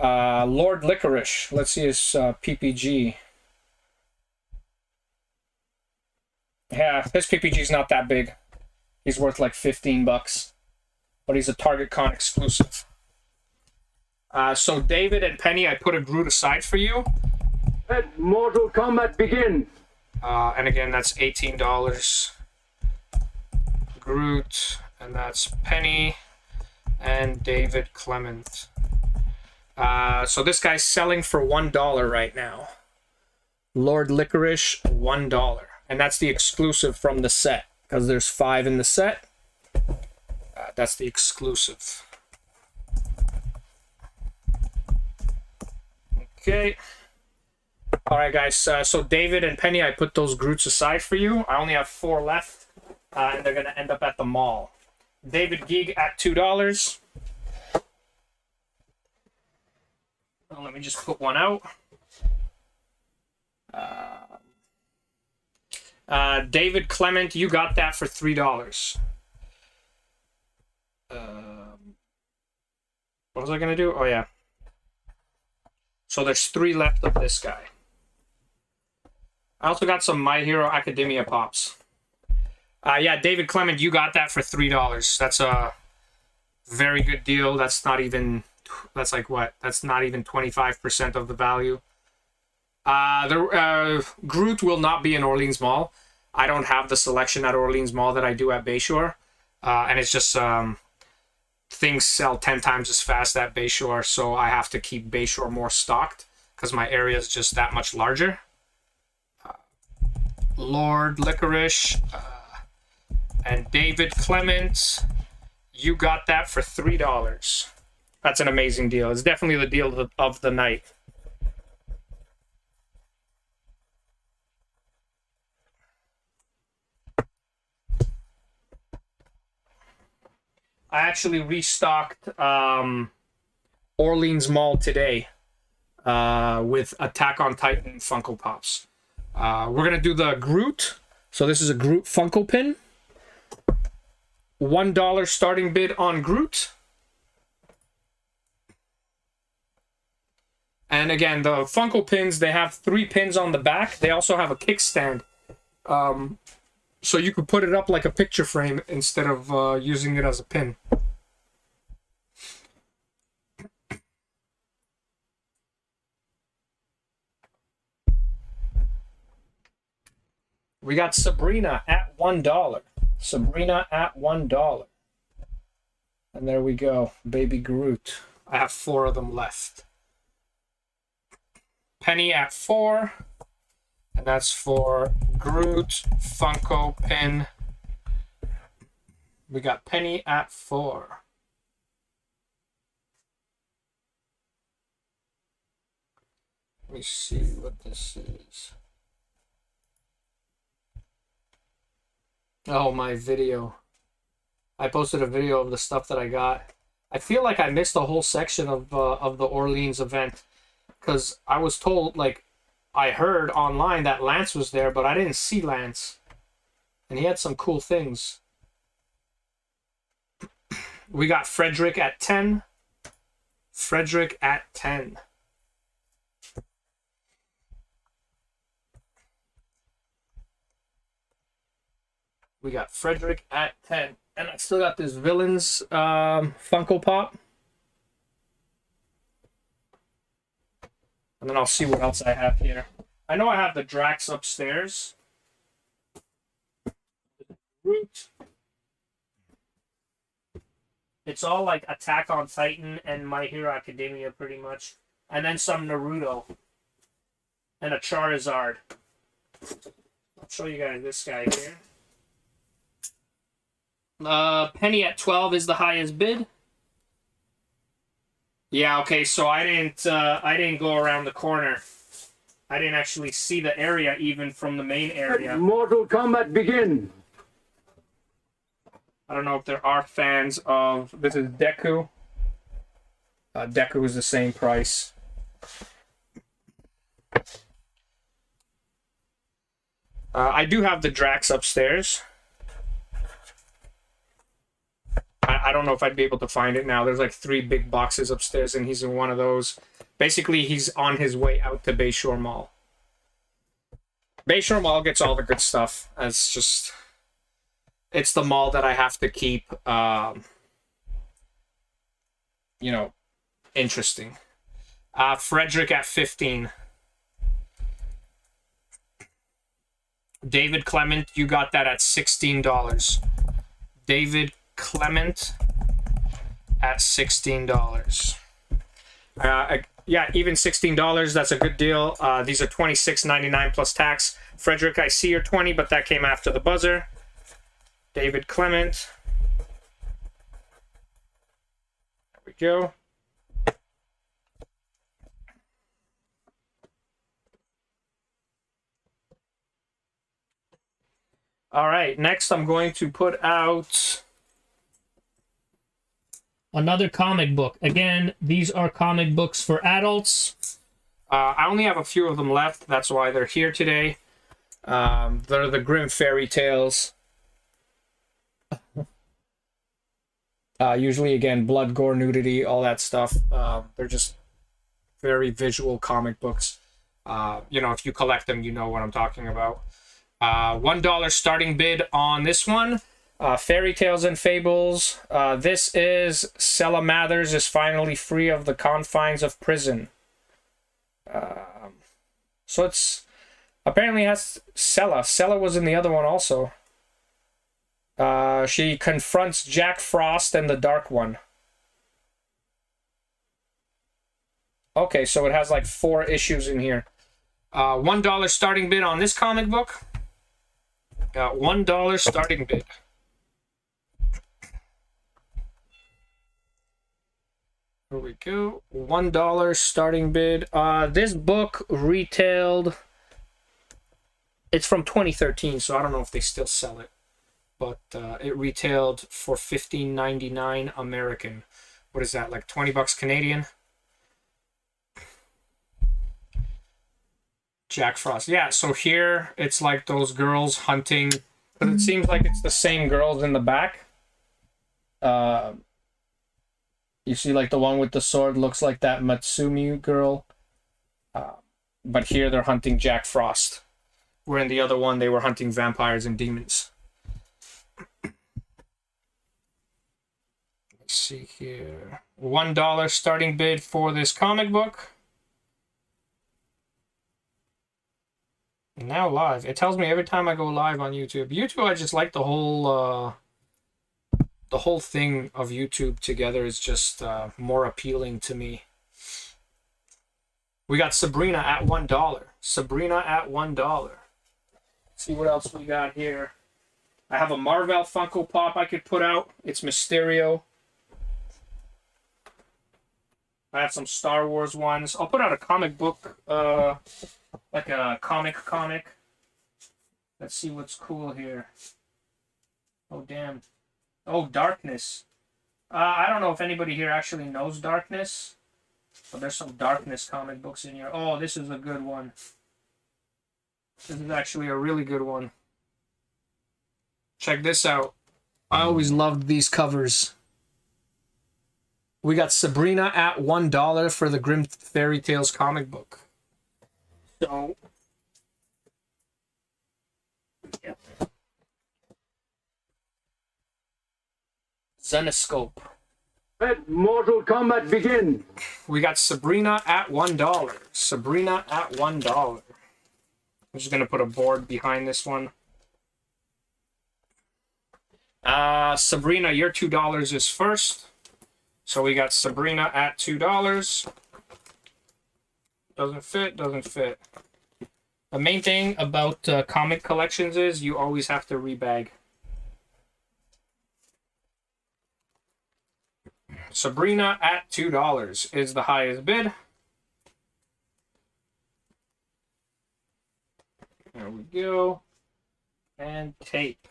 Speaker 1: Lord Licorice. Let's see his PPG. Yeah, his PPG is not that big. He's worth like $15, but he's a Target Con exclusive. So David and Penny, I put a Groot aside for you.
Speaker 2: Let Mortal Kombat begin.
Speaker 1: And again, that's $18. Groot, and that's Penny and David Clement. So this guy's selling for $1 right now. Lord Licorice, $1. And that's the exclusive from the set, because there's 5 in the set. That's the exclusive. Okay. All right, guys. So David and Penny, I put those Groots aside for you. I only have 4 left, and they're going to end up at the mall. David Geek at $2. Let me just put one out. David Clement, you got that for $3. What was I going to do? Oh, yeah. So there's 3 left of this guy. I also got some My Hero Academia pops. Yeah, David Clement, you got that for $3. That's a very good deal. That's not even... That's like what? That's not even 25% of the value. Groot will not be in Orleans Mall. I don't have the selection at Orleans Mall that I do at Bayshore. And it's just things sell 10 times as fast at Bayshore, so I have to keep Bayshore more stocked because my area is just that much larger. Lord Licorice and David Clement, you got that for $3. That's an amazing deal. It's definitely the deal of the night. I actually restocked Orleans Mall today with Attack on Titan Funko Pops. We're going to do the Groot. So this is a Groot Funko pin. $1 starting bid on Groot. And again, the Funko pins, they have 3 pins on the back. They also have a kickstand. So you could put it up like a picture frame instead of using it as a pin. We got Sabrina at $1. Sabrina at $1. And there we go. Baby Groot. I have 4 of them left. Penny at $4. And that's for Groot Funko pin. We got Penny at $4. Let me see what this is. Oh, my video. I posted a video of the stuff that I got. I feel like I missed a whole section of the Orleans event because I was told, like, I heard online that Lance was there, but I didn't see Lance. And he had some cool things. We got Frederick at 10. Frederick at 10. We got Frederick at 10. And I still got this Villains Funko Pop. And then I'll see what else I have here. I know I have the Drax upstairs. Root. It's all like Attack on Titan and My Hero Academia pretty much. And then some Naruto. And a Charizard. I'll show you guys this guy here. Penny at 12 is the highest bid. Yeah, okay, so I didn't go around the corner. I didn't actually see the area even from the main area.
Speaker 2: Let Mortal Kombat begin.
Speaker 1: I don't know if there are fans of... This is Deku. Deku is the same price. I do have the Drax upstairs. I don't know if I'd be able to find it now. There's like 3 big boxes upstairs, and he's in one of those. Basically, he's on his way out to Bayshore Mall. Bayshore Mall gets all the good stuff. It's just... It's the mall that I have to keep, you know, interesting. Frederick at 15. David Clement, you got that at $16. David Clement at $16. Yeah, even $16, that's a good deal. These are $26.99 plus tax. Frederick, I see you're 20, but that came after the buzzer. David Clement. There we go. All right, next I'm going to put out another comic book. Again, these are comic books for adults. I only have a few of them left. That's why they're here today. They're the Grimm Fairy Tales. Usually, again, blood, gore, nudity, all that stuff. They're just very visual comic books. You know, if you collect them, you know what I'm talking about. $1 starting bid on this one. Fairy Tales and Fables. This is Sella Mathers is finally free of the confines of prison. So it's apparently has Sella. Sella was in the other one also. She confronts Jack Frost and the Dark One. Okay, so it has like 4 issues in here. $1 starting bid on this comic book. $1 starting bid. Here we go. $1 starting bid. This book retailed. It's from 2013, so I don't know if they still sell it. But it retailed for $15.99 American. What is that, like 20 bucks Canadian? Jack Frost. Yeah, so here it's like those girls hunting. But it seems like it's the same girls in the back. You see like the one with the sword looks like that Matsumi girl. But here they're hunting Jack Frost. Where in the other one they were hunting vampires and demons. Let's see here. $1 starting bid for this comic book. Now live. It tells me every time I go live on YouTube. YouTube, I just like the whole thing of YouTube together is just more appealing to me. We got Sabrina at $1. Sabrina at $1. See what else we got here. I have a Marvel Funko Pop I could put out. It's Mysterio. I have some Star Wars ones. I'll put out a comic book, like a comic. Let's see what's cool here. Oh, damn. Oh, Darkness. I don't know if anybody here actually knows Darkness, but there's some Darkness comic books in here. Oh, this is a good one. This is actually a really good one. Check this out. I always loved these covers. We got Sabrina at $1 for the Grimm Fairy Tales comic book. So, yep. Zenoscope.
Speaker 2: Let Mortal Kombat begin.
Speaker 1: We got Sabrina at $1. Sabrina at $1. I'm just gonna put a board behind this one. Sabrina, your $2 is first. So we got Sabrina at $2. Doesn't fit, doesn't fit. The main thing about comic collections is you always have to rebag. Sabrina at $2 is the highest bid. There we go. And tape.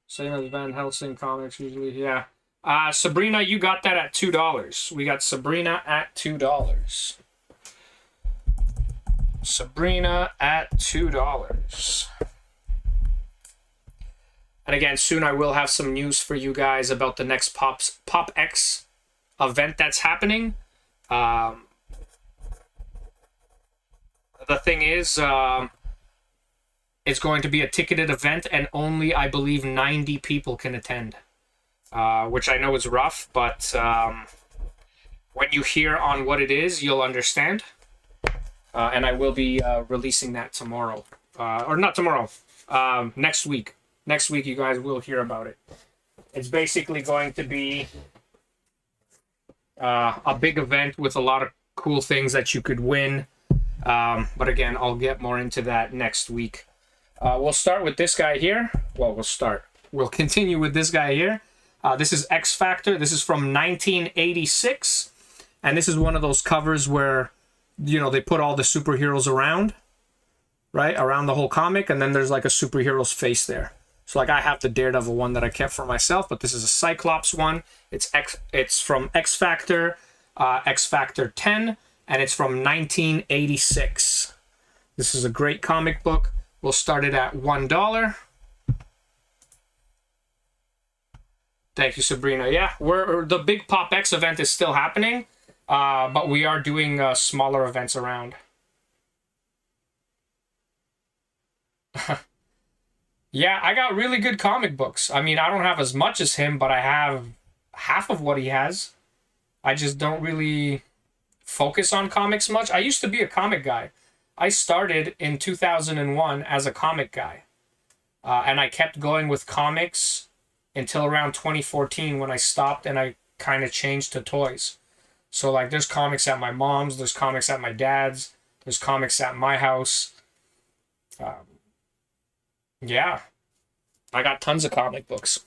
Speaker 1: Same as Van Helsing comics usually, yeah. Sabrina, you got that at $2. We got Sabrina at $2. Sabrina at $2. And again, soon I will have some news for you guys about the next Pop X event that's happening. The thing is, it's going to be a ticketed event, and only, I believe, 90 people can attend. Which I know is rough, but when you hear on what it is, you'll understand. And I will be releasing that tomorrow. Or not tomorrow, next week. Next week, you guys will hear about it. It's basically going to be a big event with a lot of cool things that you could win. But again, I'll get more into that next week. We'll start with this guy here. Well, we'll continue with this guy here. This is X Factor. This is from 1986. And this is one of those covers where, you know, they put all the superheroes around, right? Around the whole comic. And then there's like a superhero's face there. So like I have the Daredevil one that I kept for myself, but this is a Cyclops one. It's from X Factor, X Factor 10, and it's from 1986. This is a great comic book. We'll start it at $1. Thank you, Sabrina. Yeah, the big Pop X event is still happening, but we are doing smaller events around. Yeah, I got really good comic books. I mean, I don't have as much as him, but I have half of what he has. I just don't really focus on comics much. I used to be a comic guy. I started in 2001 as a comic guy. And I kept going with comics until around 2014 when I stopped and I kind of changed to toys. So, like, there's comics at my mom's, there's comics at my dad's, there's comics at my house. Yeah, I got tons of comic books.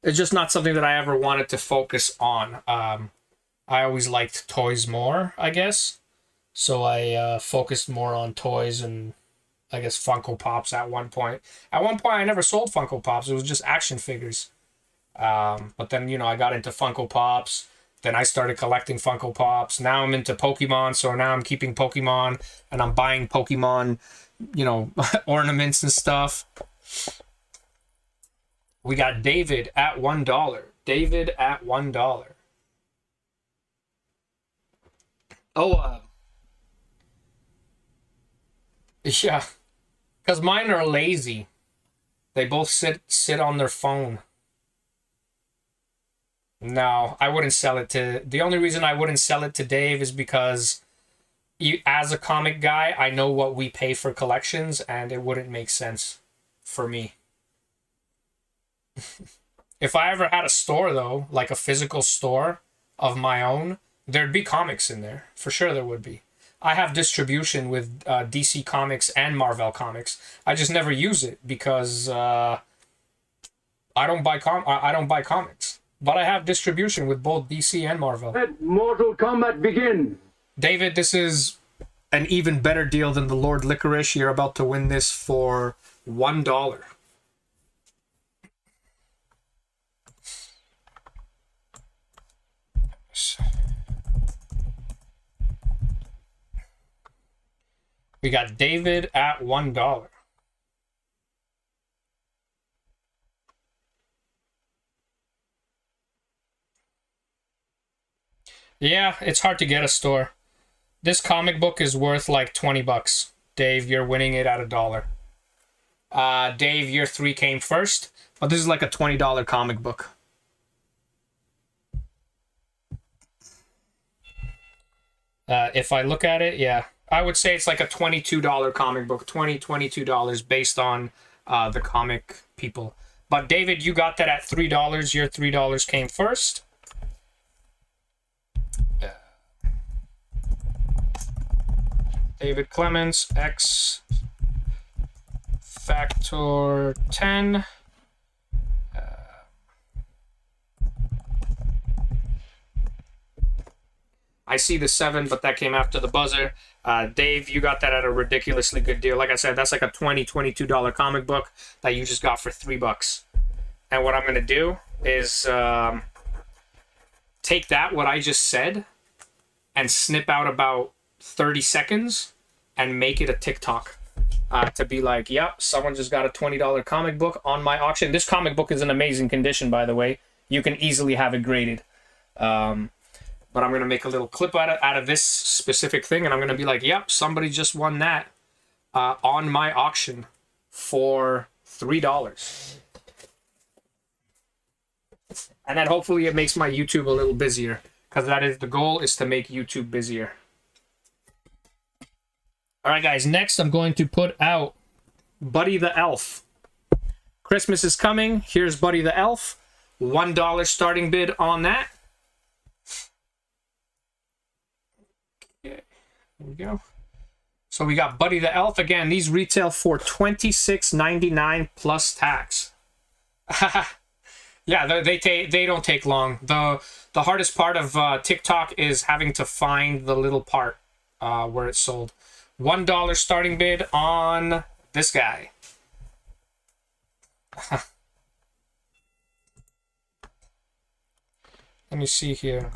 Speaker 1: It's just not something that I ever wanted to focus on. I always liked toys more, I guess. So I focused more on toys and, I guess, Funko Pops at one point. At one point, I never sold Funko Pops. It was just action figures. But then, you know, I got into Funko Pops. Then I started collecting Funko Pops. Now I'm into Pokemon, so now I'm keeping Pokemon. And I'm buying Pokemon, you know, ornaments and stuff. We got David at $1. David at $1. Oh, yeah, because mine are lazy. They both sit on their phone. No, I wouldn't sell it to... The only reason I wouldn't sell it to Dave is because as a comic guy, I know what we pay for collections, and it wouldn't make sense for me. If I ever had a store, though, like a physical store of my own, there'd be comics in there. For sure there would be. I have distribution with DC Comics and Marvel Comics. I just never use it because I don't buy comics. But I have distribution with both DC and Marvel.
Speaker 2: Let Mortal Kombat begin.
Speaker 1: David, this is an even better deal than the Lord Licorice. You're about to win this for $1. $3. We got David at $1. Yeah, it's hard to get a store. This comic book is worth like 20 bucks. Dave, you're winning it at $1. Dave, year 3 came first, but this is like a $20 comic book. If I look at it, yeah, I would say it's like a $22 comic book, $22 based on the comic people. But David, you got that at $3. Your $3 came first. David Clements, X Factor 10. I see the 7, but that came after the buzzer. Dave, you got that at a ridiculously good deal. Like I said, that's like a $22 comic book that you just got for $3. And what I'm going to do is take that, what I just said, and snip out about 30 seconds and make it a TikTok to be like, yep, someone just got a $20 comic book on my auction. This comic book is in amazing condition, by the way. You can easily have it graded. But I'm going to make a little clip out of this specific thing, and I'm going to be like, yep, somebody just won that on my auction for $3. And then hopefully it makes my YouTube a little busier, because that is the goal, is to make YouTube busier. All right, guys, next I'm going to put out Buddy the Elf. Christmas is coming. Here's Buddy the Elf. $1 starting bid on that. Okay, there we go. So we got Buddy the Elf. Again, these retail for $26.99 plus tax. Yeah, they don't take long. The hardest part of TikTok is having to find the little part where it's sold. $1 starting bid on this guy. Let me see here.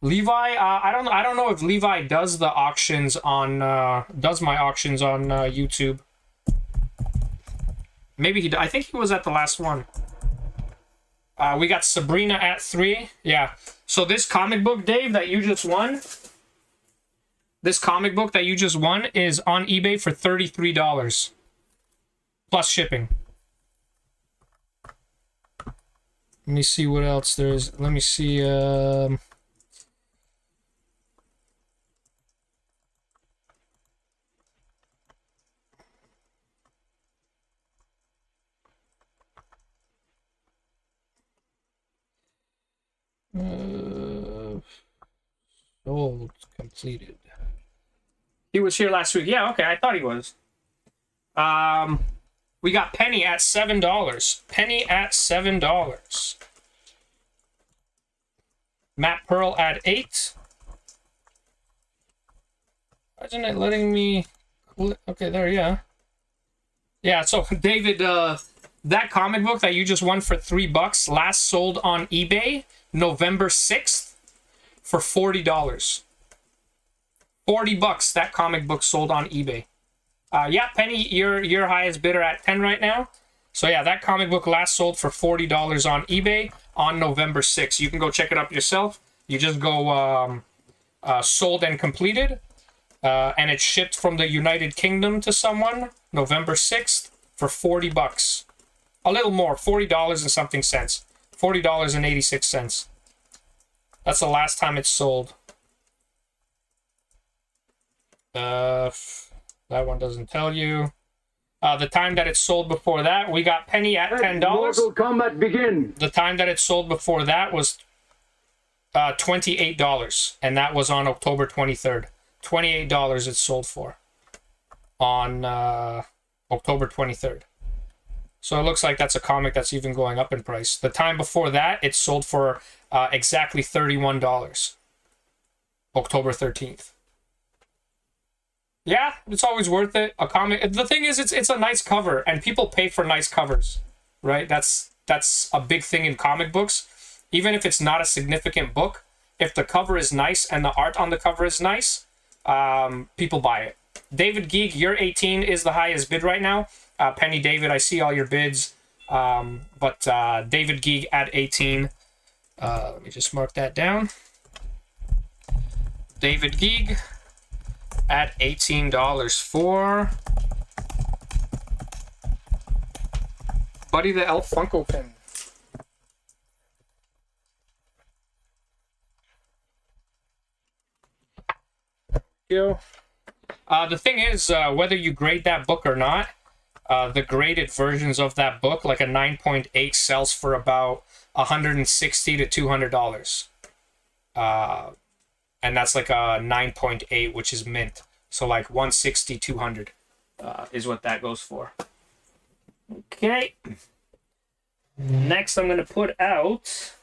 Speaker 1: Levi, I don't know if Levi does the auctions on does my auctions on YouTube. Maybe he. I think he was at the last one. We got Sabrina at 3. Yeah. So this comic book, Dave, that you just won. This comic book that you just won is on eBay for $33 plus shipping. Let me see what else there is. Let me see. Sold completed. He was here last week. Yeah, okay, I thought he was. We got Penny at $7. Penny at $7. Matt Pearl at 8. Why isn't it letting me? Okay, there, yeah. Yeah, so David, that comic book that you just won for $3 last sold on eBay November 6th for $40. $40 that comic book sold on eBay. Yeah, Penny, your highest bidder at 10 right now. So yeah, that comic book last sold for $40 on eBay on November 6th. You can go check it up yourself. You just go sold and completed. And it shipped from the United Kingdom to someone November 6th for $40. A little more, $40 and something cents. $40.86. That's the last time it's sold. That one doesn't tell you. The time that it sold before that, we got Penny at $10.
Speaker 2: Mortal Kombat begin.
Speaker 1: The time that it sold before that was $28, and that was on October 23rd. $28 it sold for on October 23rd. So it looks like that's a comic that's even going up in price. The time before that, it sold for exactly $31. October 13th. Yeah, it's always worth it. A comic. The thing is, it's a nice cover, and people pay for nice covers, right? That's that's a big thing in comic books. Even if it's not a significant book, if the cover is nice and the art on the cover is nice, people buy it. David Geek, your 18 is the highest bid right now. Penny David, I see all your bids. But David Geek at 18. Let me just mark that down. David Geek at $18 for Buddy the Elf Funko pin. The thing is, whether you grade that book or not, the graded versions of that book, like a 9.8, sells for about $160 to $200. And that's like a 9.8, which is mint. So like 160, 200 is what that goes for. Okay. Next, I'm going to put out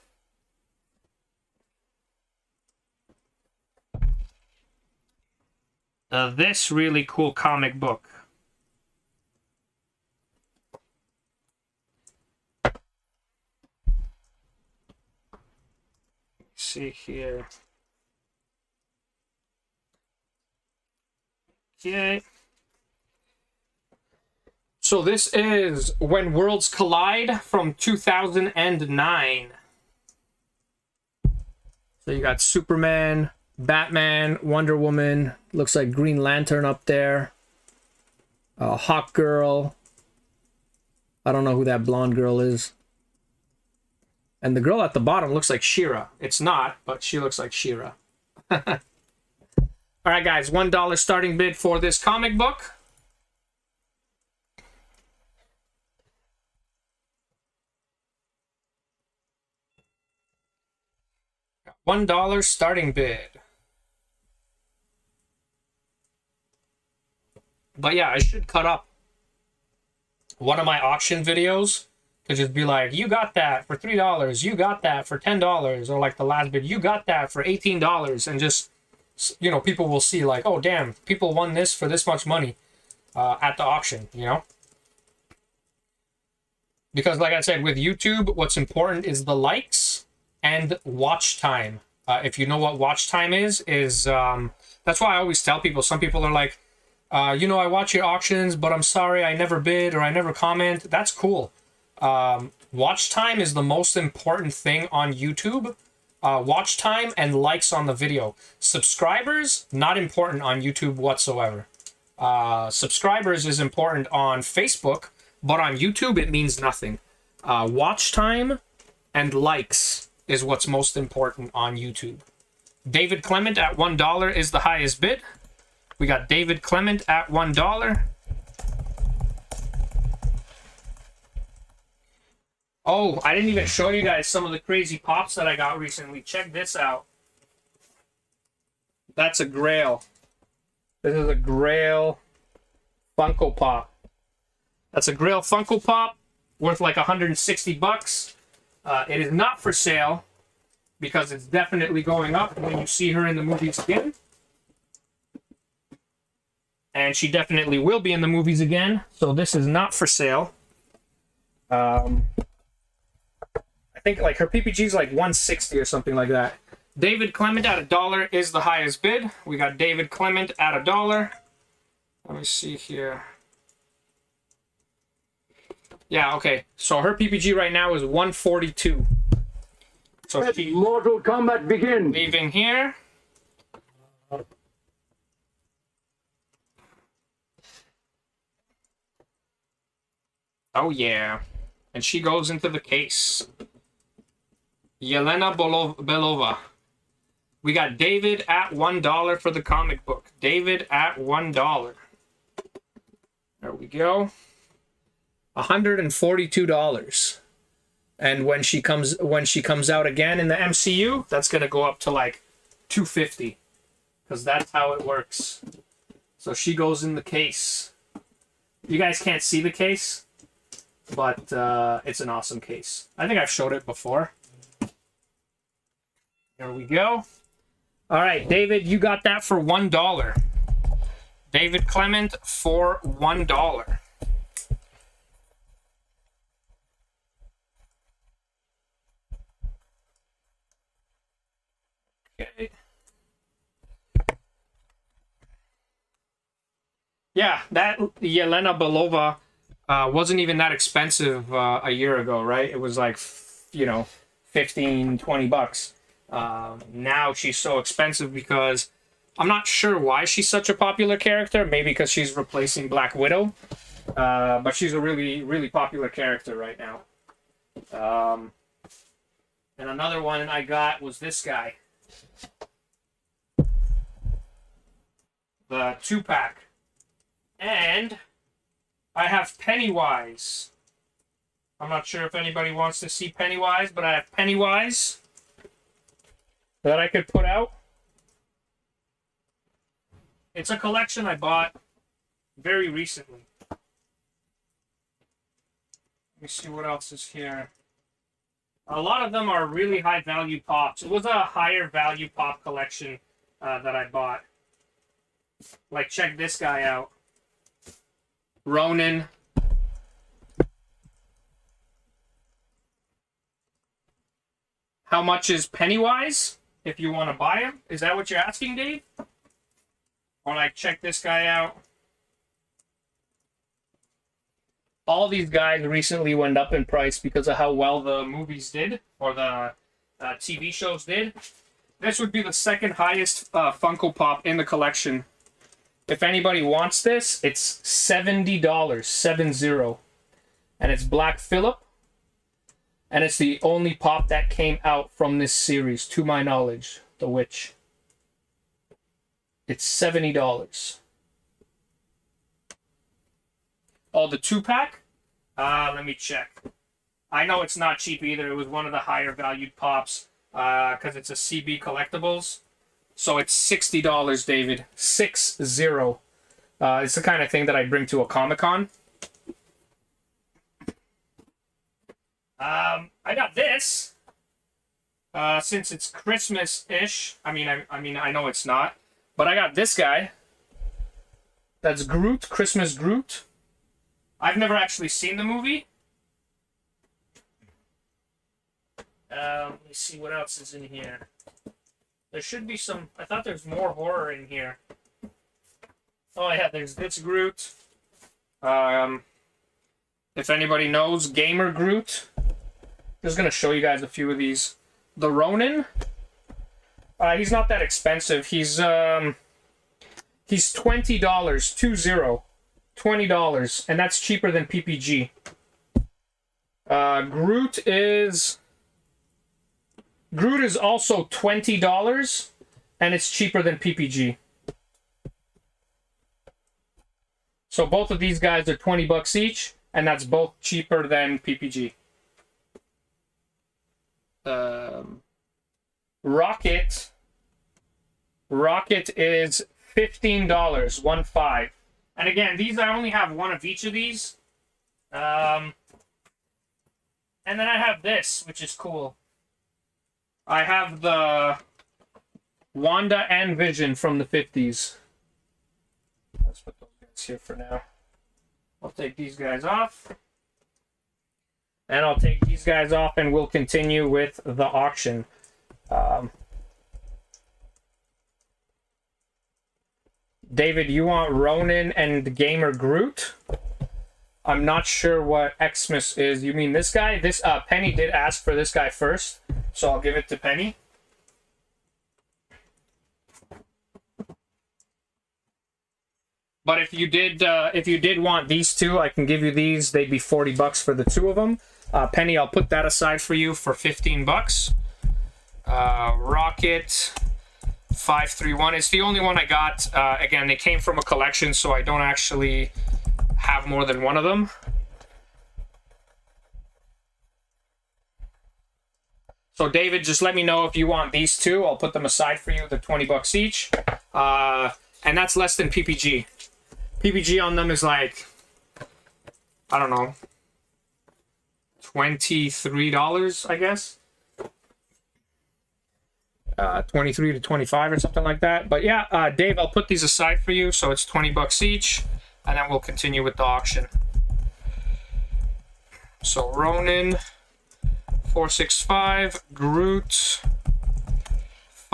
Speaker 1: this really cool comic book. Let's see here. Okay. So this is When Worlds Collide from 2009. So you got Superman, Batman, Wonder Woman, looks like Green Lantern up there, Hawk Girl. I don't know who that blonde girl is. And the girl at the bottom looks like She-Ra. It's not, but she looks like She-Ra. All right, guys, $1 starting bid for this comic book. $1 starting bid. But yeah, I should cut up one of my auction videos to just be like, you got that for $3, you got that for $10, or like the last bid, you got that for $18, and just, you know, people will see like, oh damn, people won this for this much money at the auction, you know? Because like I said, with YouTube, what's important is the likes and watch time. If you know what watch time is that's why I always tell people, some people are like, you know, I watch your auctions, but I'm sorry, I never bid or I never comment. That's cool. Watch time is the most important thing on YouTube. Watch time and likes on the video. Subscribers, not important on YouTube whatsoever. Subscribers is important on Facebook, but on YouTube it means nothing. Watch time and likes is what's most important on YouTube. David Clement at $1 is the highest bid. We got David Clement at $1. Oh, I didn't even show you guys some of the crazy pops that I got recently. Check this out. That's a Grail. This is a Grail Funko Pop. That's a Grail Funko Pop worth like 160 bucks. It is not for sale because it's definitely going up when you see her in the movies again. And she definitely will be in the movies again. So this is not for sale. I think like her PPG is like 160 or something like that. David Clement at $1 is the highest bid. We got David Clement at $1. Let me see here. Yeah, okay. So her PPG right now is 142. So
Speaker 2: Let Mortal Kombat begin.
Speaker 1: Leaving here. Oh yeah. And she goes into the case. Yelena Belova. We got David at $1 for the comic book. David at $1. There we go. $142. And when she comes out again in the MCU, that's gonna go up to like $250. Because that's how it works. So she goes in the case. You guys can't see the case, but it's an awesome case. I think I've showed it before. There we go. All right, David, you got that for $1. David Clement for $1. Okay. Yeah, that Yelena Belova wasn't even that expensive a year ago, right? It was like, 15, 20 bucks. Now she's so expensive because I'm not sure why she's such a popular character. Maybe because she's replacing Black Widow. But she's a really, really popular character right now. And another one I got was this guy. The 2-pack. And I have Pennywise. I'm not sure if anybody wants to see Pennywise, but I have Pennywise that I could put out. It's a collection I bought very recently. Let me see what else is here. A lot of them are really high value pops. It was a higher value pop collection that I bought. Like, check this guy out. Ronin. How much is Pennywise? If you want to buy him. Is that what you're asking, Dave? Or like, check this guy out. All these guys recently went up in price because of how well the movies did, or the TV shows did. This would be the second highest Funko Pop in the collection. If anybody wants this, it's $70, 70. And it's Black Phillip. And it's the only pop that came out from this series, to my knowledge, The Witch. It's $70. Oh, the 2-pack? Let me check. I know it's not cheap either. It was one of the higher valued pops because it's a CB Collectibles. So it's $60, David. 60. It's the kind of thing that I bring to a Comic-Con. I got this. Since it's Christmas-ish. I know it's not. But I got this guy. That's Groot, Christmas Groot. I've never actually seen the movie. Let me see what else is in here. There should be some... I thought there's more horror in here. Oh yeah, there's this Groot. If anybody knows, Gamer Groot. Just gonna show you guys a few of these. The Ronin. He's not that expensive. He's $20, 20. $20, and that's cheaper than PPG. Groot is also $20, and it's cheaper than PPG. So both of these guys are 20 bucks each, and that's both cheaper than PPG. Rocket is $15, 15. And again, these I only have one of each of these. And then I have this, which is cool. I have the Wanda and Vision from the 50s. Let's put those guys here for now. I'll take these guys off. And I'll take these guys off and we'll continue with the auction. David, you want Ronin and Gamer Groot? I'm not sure what Xmas is. You mean this guy? This Penny did ask for this guy first, so I'll give it to Penny. But if you did want these two, I can give you these. They'd be 40 bucks for the two of them. Penny, I'll put that aside for you for 15 bucks. Rocket 531. It's the only one I got. Again, they came from a collection, so I don't actually have more than one of them. So David, just let me know if you want these two. I'll put them aside for you. They're 20 bucks each. And that's less than PPG. PPG on them is like, I don't know, $23, I guess. 23 to 25 or something like that. But yeah, Dave, I'll put these aside for you, so it's 20 bucks each, and then we'll continue with the auction. So Ronin 465, Groot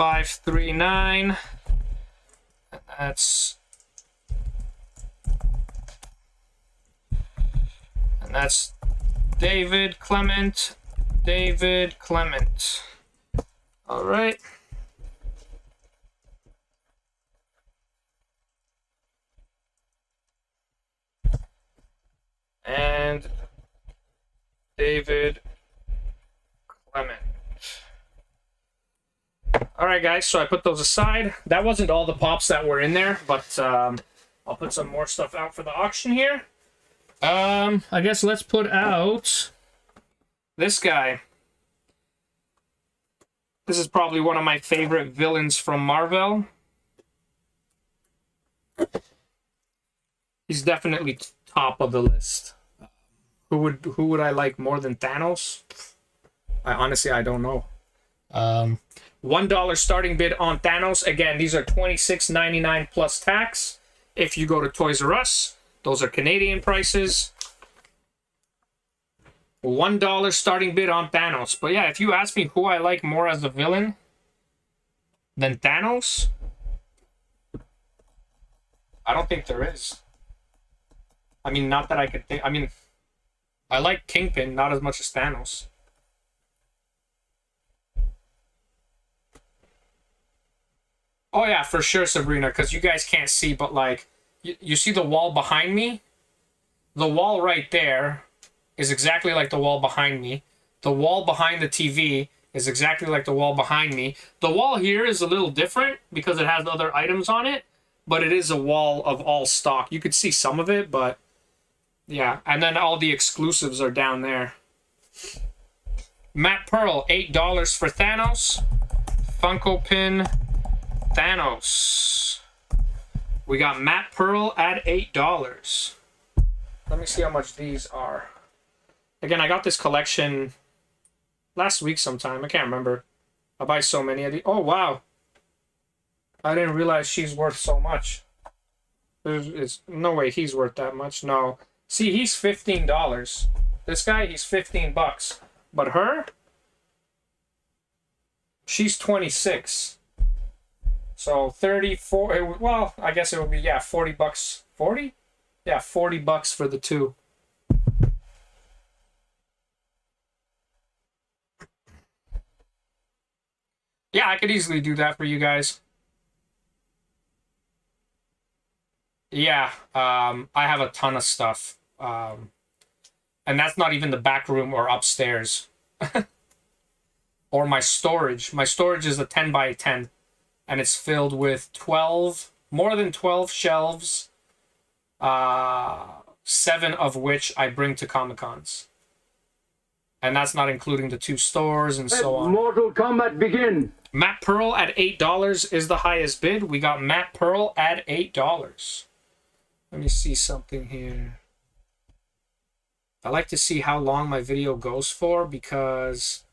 Speaker 1: 539. And that's David Clement. David Clement. All right. And David Clement. All right, guys, so I put those aside. That wasn't all the pops that were in there, but I'll put some more stuff out for the auction here. I guess let's put out this guy. This is probably one of my favorite villains from Marvel. He's definitely top of the list. Who would I like more than Thanos? I don't know. $1 starting bid on Thanos. Again, these are $26.99 plus tax. If you go to Toys R Us, those are Canadian prices. $1 starting bid on Thanos. But yeah, if you ask me who I like more as a villain than Thanos, I don't think there is. I mean, not that I could think. I mean, I like Kingpin, not as much as Thanos. Oh yeah, for sure, Sabrina, because you guys can't see, but like, you see the wall behind me? The wall right there is exactly like the wall behind me. The wall behind the TV is exactly like the wall behind me. The wall here is a little different because it has other items on it, but it is a wall of all stock. You could see some of it, but yeah. And then all the exclusives are down there. Matt Pearl, $8 for Thanos. Funko Pin Thanos. We got Matt Pearl at $8. Let me see how much these are. Again, I got this collection last week sometime. I can't remember. I buy so many of these. Oh, wow. I didn't realize she's worth so much. There's no way he's worth that much. No. See, he's $15. This guy, he's 15 bucks. But her, she's 26. So 34, well, I guess it would be, yeah, 40 bucks. 40? Yeah, 40 bucks for the two. Yeah, I could easily do that for you guys. Yeah, I have a ton of stuff. And that's not even the back room or upstairs. Or my storage. My storage is a 10 by 10. And it's filled with more than 12 shelves. 7 of which I bring to Comic-Cons. And that's not including the 2 stores and so on.
Speaker 2: Mortal Kombat begin!
Speaker 1: Matt Pearl at $8 is the highest bid. We got Matt Pearl at $8. Let me see something here. I like to see how long my video goes for because,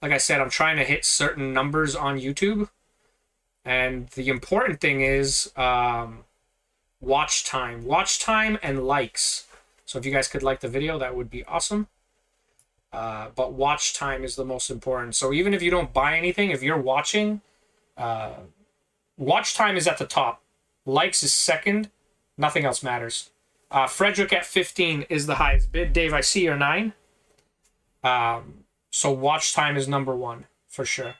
Speaker 1: like I said, I'm trying to hit certain numbers on YouTube. And the important thing is watch time. Watch time and likes. So if you guys could like the video, that would be awesome. But watch time is the most important. So even if you don't buy anything, if you're watching, watch time is at the top. Likes is second. Nothing else matters. Frederick at 15 is the highest bid. Dave, I see your 9. So watch time is number 1 for sure.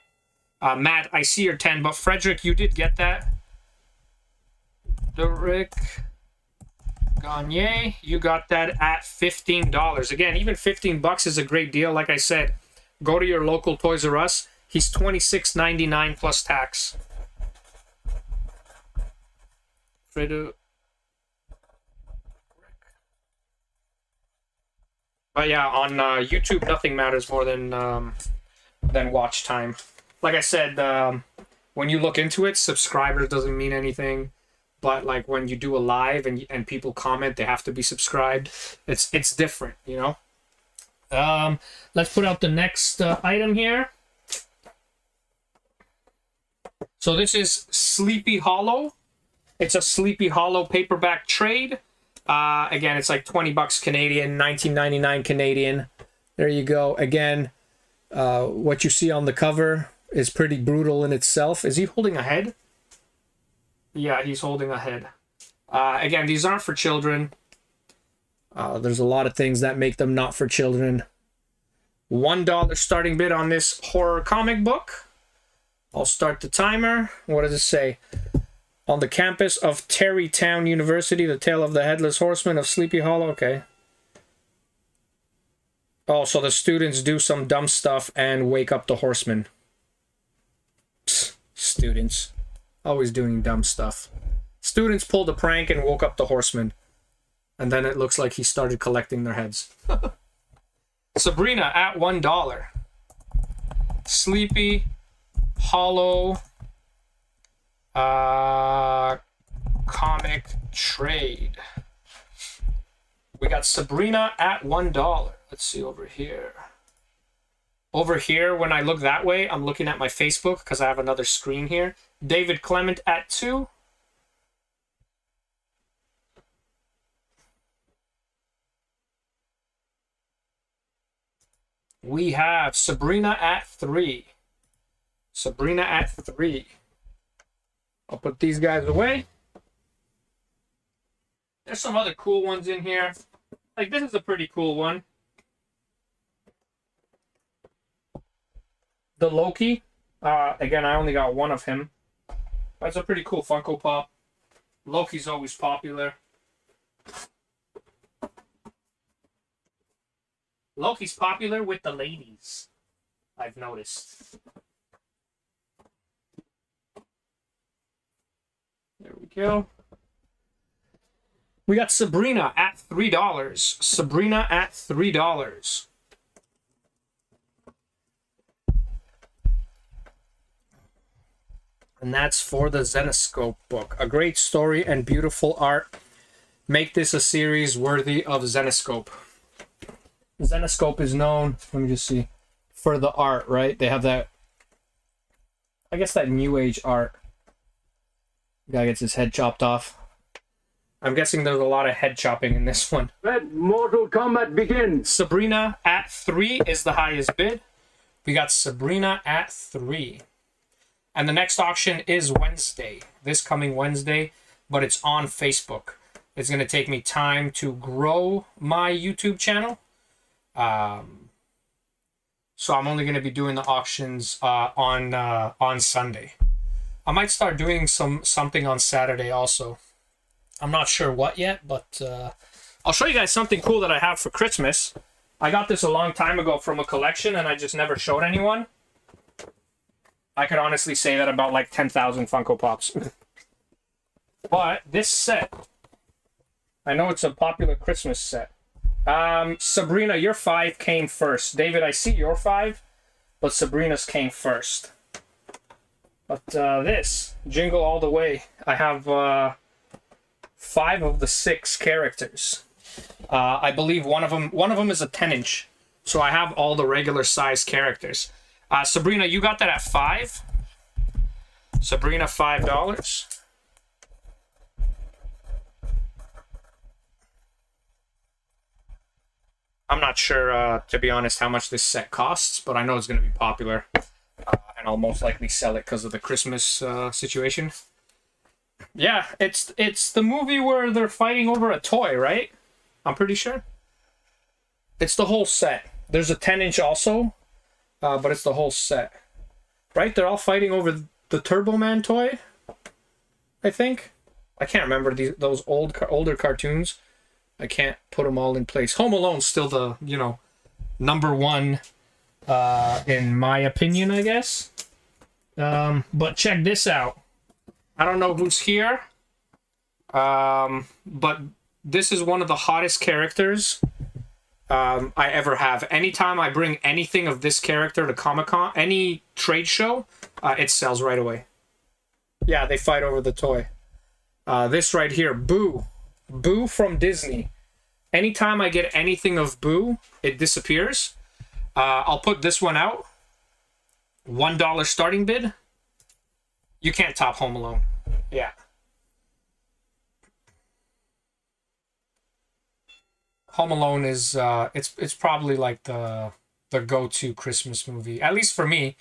Speaker 1: Matt, I see your 10, but Frederick, you did get that. Derek Gagne, you got that at $15. Again, even 15 bucks is a great deal. Like I said, go to your local Toys R Us. He's $26.99 plus tax. Fredo. But yeah, on YouTube, nothing matters more than watch time. Like I said, when you look into it, subscribers doesn't mean anything. But like when you do a live and people comment, they have to be subscribed. It's different, you know. Let's put out the next item here. So this is Sleepy Hollow. It's a Sleepy Hollow paperback trade. Again, it's like 20 bucks Canadian, 19.99 Canadian. There you go. Again, what you see on the cover is pretty brutal in itself. Is he holding a head? Yeah, he's holding a head. Again, these aren't for children. There's a lot of things that make them not for children. $1 starting bid on this horror comic book. I'll start the timer. What does it say? On the campus of Terrytown University, the tale of the Headless Horseman of Sleepy Hollow. Okay. Oh, so the students do some dumb stuff and wake up the horseman. Psst, students. Always doing dumb stuff. Students pulled a prank and woke up the horseman. And then it looks like he started collecting their heads. Sabrina at $1. Sleepy Hollow comic trade. We got Sabrina at $1. Let's see over here. Over here, when I look that way, I'm looking at my Facebook because I have another screen here. David Clement at $2. We have Sabrina at $3. Sabrina at $3. I'll put these guys away. There's some other cool ones in here. Like, this is a pretty cool one. The Loki. Again, I only got one of him. That's a pretty cool Funko Pop. Loki's always popular. Loki's popular with the ladies, I've noticed. There we go. We got Sabrina at $3. Sabrina at $3. And that's for the Zenescope book. A great story and beautiful art. Make this a series worthy of Zenescope. Zenescope is known, let me just see, for the art, right? They have that, I guess that new age art. Guy gets his head chopped off. I'm guessing there's a lot of head chopping in this one.
Speaker 2: Let Mortal Kombat begin.
Speaker 1: Sabrina at $3 is the highest bid. We got Sabrina at $3. And the next auction is Wednesday, this coming Wednesday, but it's on Facebook. It's going to take me time to grow my YouTube channel. So I'm only going to be doing the auctions on Sunday. I might start doing something on Saturday also. I'm not sure what yet, but I'll show you guys something cool that I have for Christmas. I got this a long time ago from a collection and I just never showed anyone. I could honestly say that about like 10,000 Funko Pops. But this set, I know it's a popular Christmas set. Sabrina, your 5 came first. David, I see your 5, but Sabrina's came first. But this, Jingle All the Way, I have 5 of the 6 characters. I believe one of them is a 10-inch, so I have all the regular size characters. Sabrina, you got that at 5. Sabrina, $5. I'm not sure, to be honest, how much this set costs, but I know it's going to be popular. And I'll most likely sell it because of the Christmas situation. Yeah, it's the movie where they're fighting over a toy, right? I'm pretty sure. It's the whole set. There's a 10-inch also, but it's the whole set. Right? They're all fighting over the Turbo Man toy, I think. I can't remember those older cartoons. I can't put them all in place. Home Alone's still the, number one in my opinion, I guess. But check this out. I don't know who's here, but this is one of the hottest characters I ever have. Anytime I bring anything of this character to Comic-Con, any trade show, it sells right away. Yeah, they fight over the toy. This right here, Boo. Boo from Disney. Anytime I get anything of Boo, it disappears. I'll put this one out. $1 starting bid. You can't top Home Alone. Yeah. Home Alone is it's probably like the go-to Christmas movie, at least for me.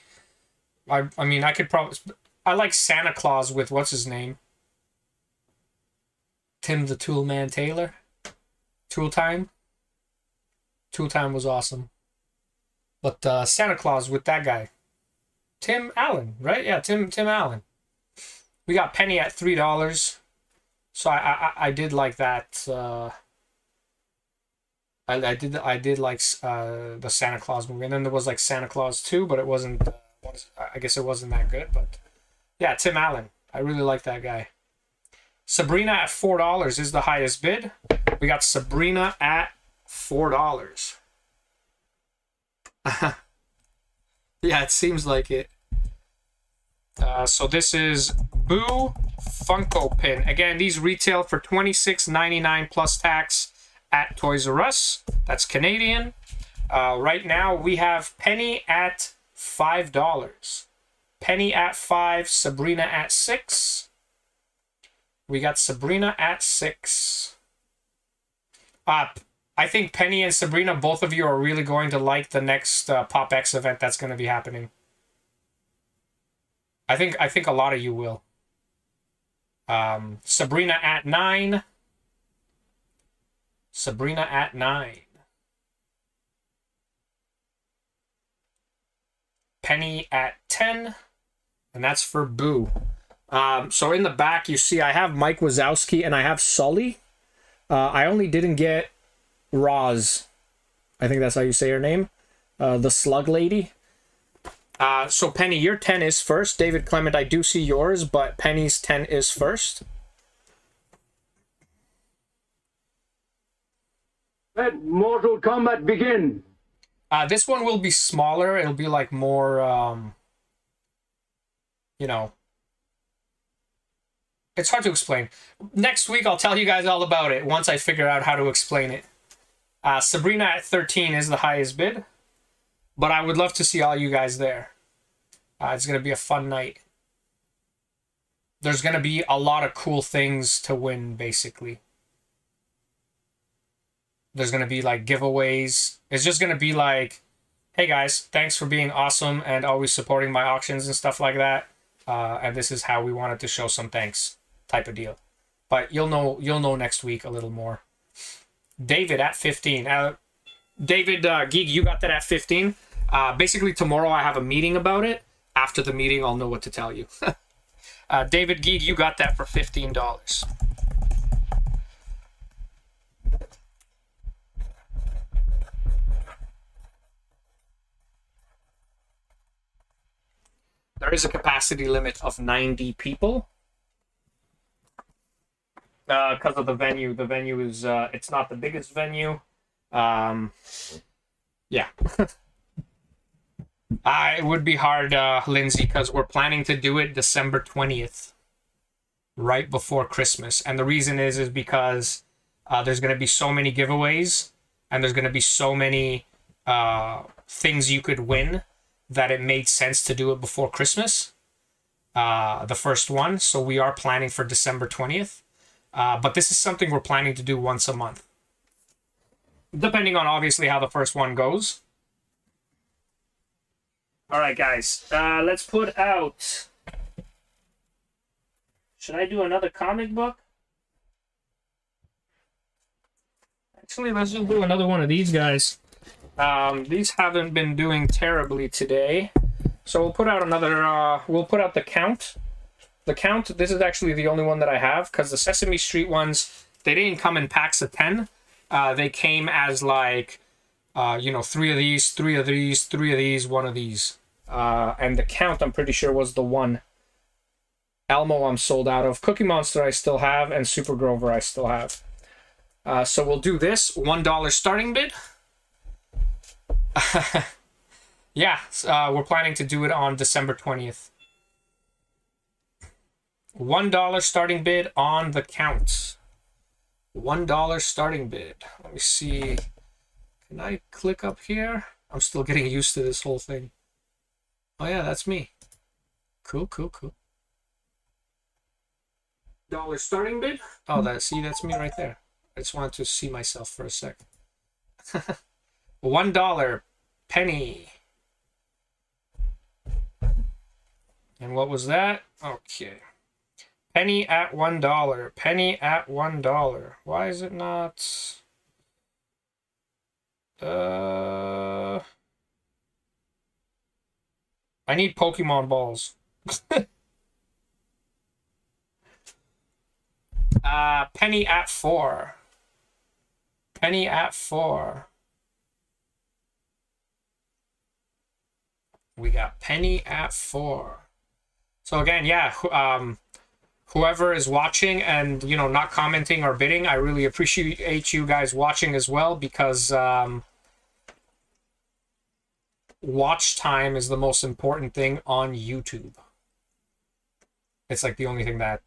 Speaker 1: I mean, I could probably... I like Santa Claus with, what's his name? Tim the Toolman Taylor? Tool Time? Tool Time was awesome. But Santa Claus with that guy. Tim Allen, right? Yeah, Tim Allen. We got Penny at $3. So I did like that. I did like the Santa Claus movie, and then there was like Santa Claus 2, but it wasn't. I guess it wasn't that good. But yeah, Tim Allen. I really like that guy. Sabrina at $4 is the highest bid. We got Sabrina at $4. Yeah, it seems like it. So this is Boo Funko Pin. Again, these retail for $26.99 plus tax at Toys R Us. That's Canadian. Right now we have Penny at $5. Penny at $5. Sabrina at $6. We got Sabrina at $6. I think Penny and Sabrina, both of you are really going to like the next Pop X event that's going to be happening. I think a lot of you will. Sabrina at $9. Sabrina at $9. Penny at $10. And that's for Boo. So in the back, you see I have Mike Wazowski and I have Sully. I only didn't get Roz. I think that's how you say her name. The slug lady. So Penny, your 10 is first. David Clement, I do see yours, but Penny's 10 is first.
Speaker 2: Let Mortal Kombat begin.
Speaker 1: This one will be smaller. It'll be like more, you know, it's hard to explain. Next week, I'll tell you guys all about it once I figure out how to explain it. Sabrina at 13 is the highest bid, but I would love to see all you guys there. It's going to be a fun night. There's going to be a lot of cool things to win, basically. There's going to be like giveaways. It's just going to be like, hey guys, thanks for being awesome and always supporting my auctions and stuff like that. And this is how we wanted to show some thanks type of deal. But you'll know next week a little more. David at 15. David Geek, you got that at 15. Basically tomorrow I have a meeting about it. After the meeting, I'll know what to tell you. David Geek, you got that for $15. There is a capacity limit of 90 people. Because of the venue. The venue is, it's not the biggest venue. Yeah. It would be hard, Lindsay, because we're planning to do it December 20th. Right before Christmas. And the reason is because there's going to be so many giveaways. And there's going to be so many things you could win that it made sense to do it before Christmas. The first one. So we are planning for December 20th. But this is something we're planning to do once a month. Depending on obviously how the first one goes. All right, guys. Let's put out... Should I do another comic book? Actually, let's just do another one of these guys. These haven't been doing terribly today. So we'll put out another... we'll put out the Count. The Count, this is actually the only one that I have, because the Sesame Street ones, they didn't come in packs of 10. They came as like, you know, 3 of these, 3 of these, 3 of these, 1 of these. And the Count, I'm pretty sure, was the one. Elmo I'm sold out of. Cookie Monster I still have, and Super Grover I still have. So we'll do this, $1 starting bid. Yeah, we're planning to do it on December 20th. $1 starting bid on the Count. $1 starting bid. Let me see. Can I click up here? I'm still getting used to this whole thing. Oh yeah, that's me. Cool, cool, cool. $1 starting bid? Oh, that's me right there. I just wanted to see myself for a sec. $1 penny. And what was that? Okay. Penny at $1. Penny at $1. Why is it not? I need Pokemon balls. Penny at 4. Penny at 4. We got penny at 4. So again, yeah, whoever is watching and, you know, not commenting or bidding, I really appreciate you guys watching as well, because watch time is the most important thing on YouTube. It's like the only thing that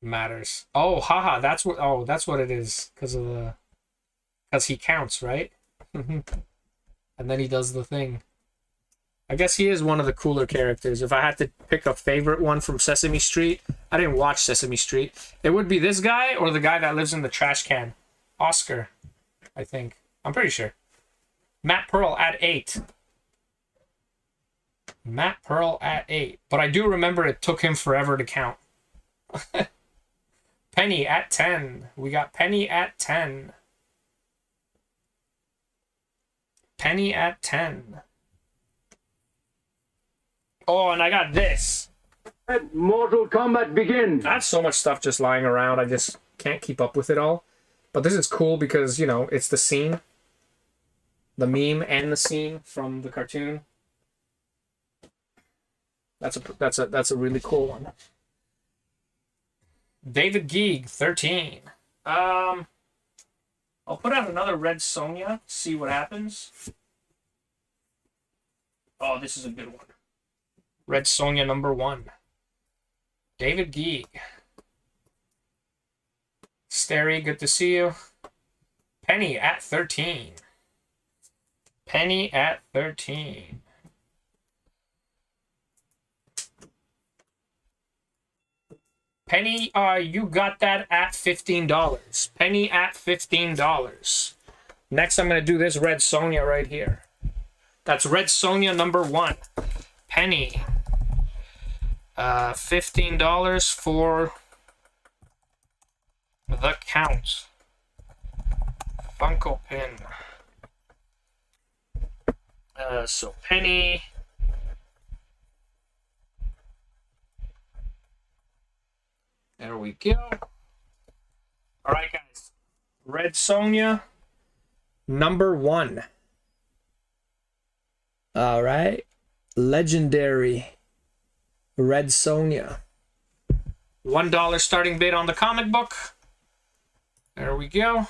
Speaker 1: matters. Oh, haha, that's what it is, because he counts, right? And then he does the thing. I guess he is one of the cooler characters. If I had to pick a favorite one from Sesame Street, I didn't watch Sesame Street. It would be this guy or the guy that lives in the trash can. Oscar, I think. I'm pretty sure. Matt Pearl at 8. Matt Pearl at 8. But I do remember it took him forever to count. Penny at 10. We got Penny at 10. Penny at 10. Oh, and I got this.
Speaker 2: Let Mortal Kombat begin.
Speaker 1: I have so much stuff just lying around. I just can't keep up with it all. But this is cool because, you know, it's the scene. The meme and the scene from the cartoon. That's a really cool one. David Geeg, 13. I'll put out another Red Sonja, see what happens. Oh, this is a good one. Red Sonja number 1. David Geeg. Starry, good to see you. Penny at 13. Penny at 13. Penny, you got that at $15. Penny at $15. Next, I'm going to do this Red Sonja right here. That's Red Sonja number 1. Penny. $15 for the count. Funko pin. So penny. There we go. All right, guys. Red Sonja number 1. All right. Legendary Red Sonja. $1 starting bid on the comic book. There we go.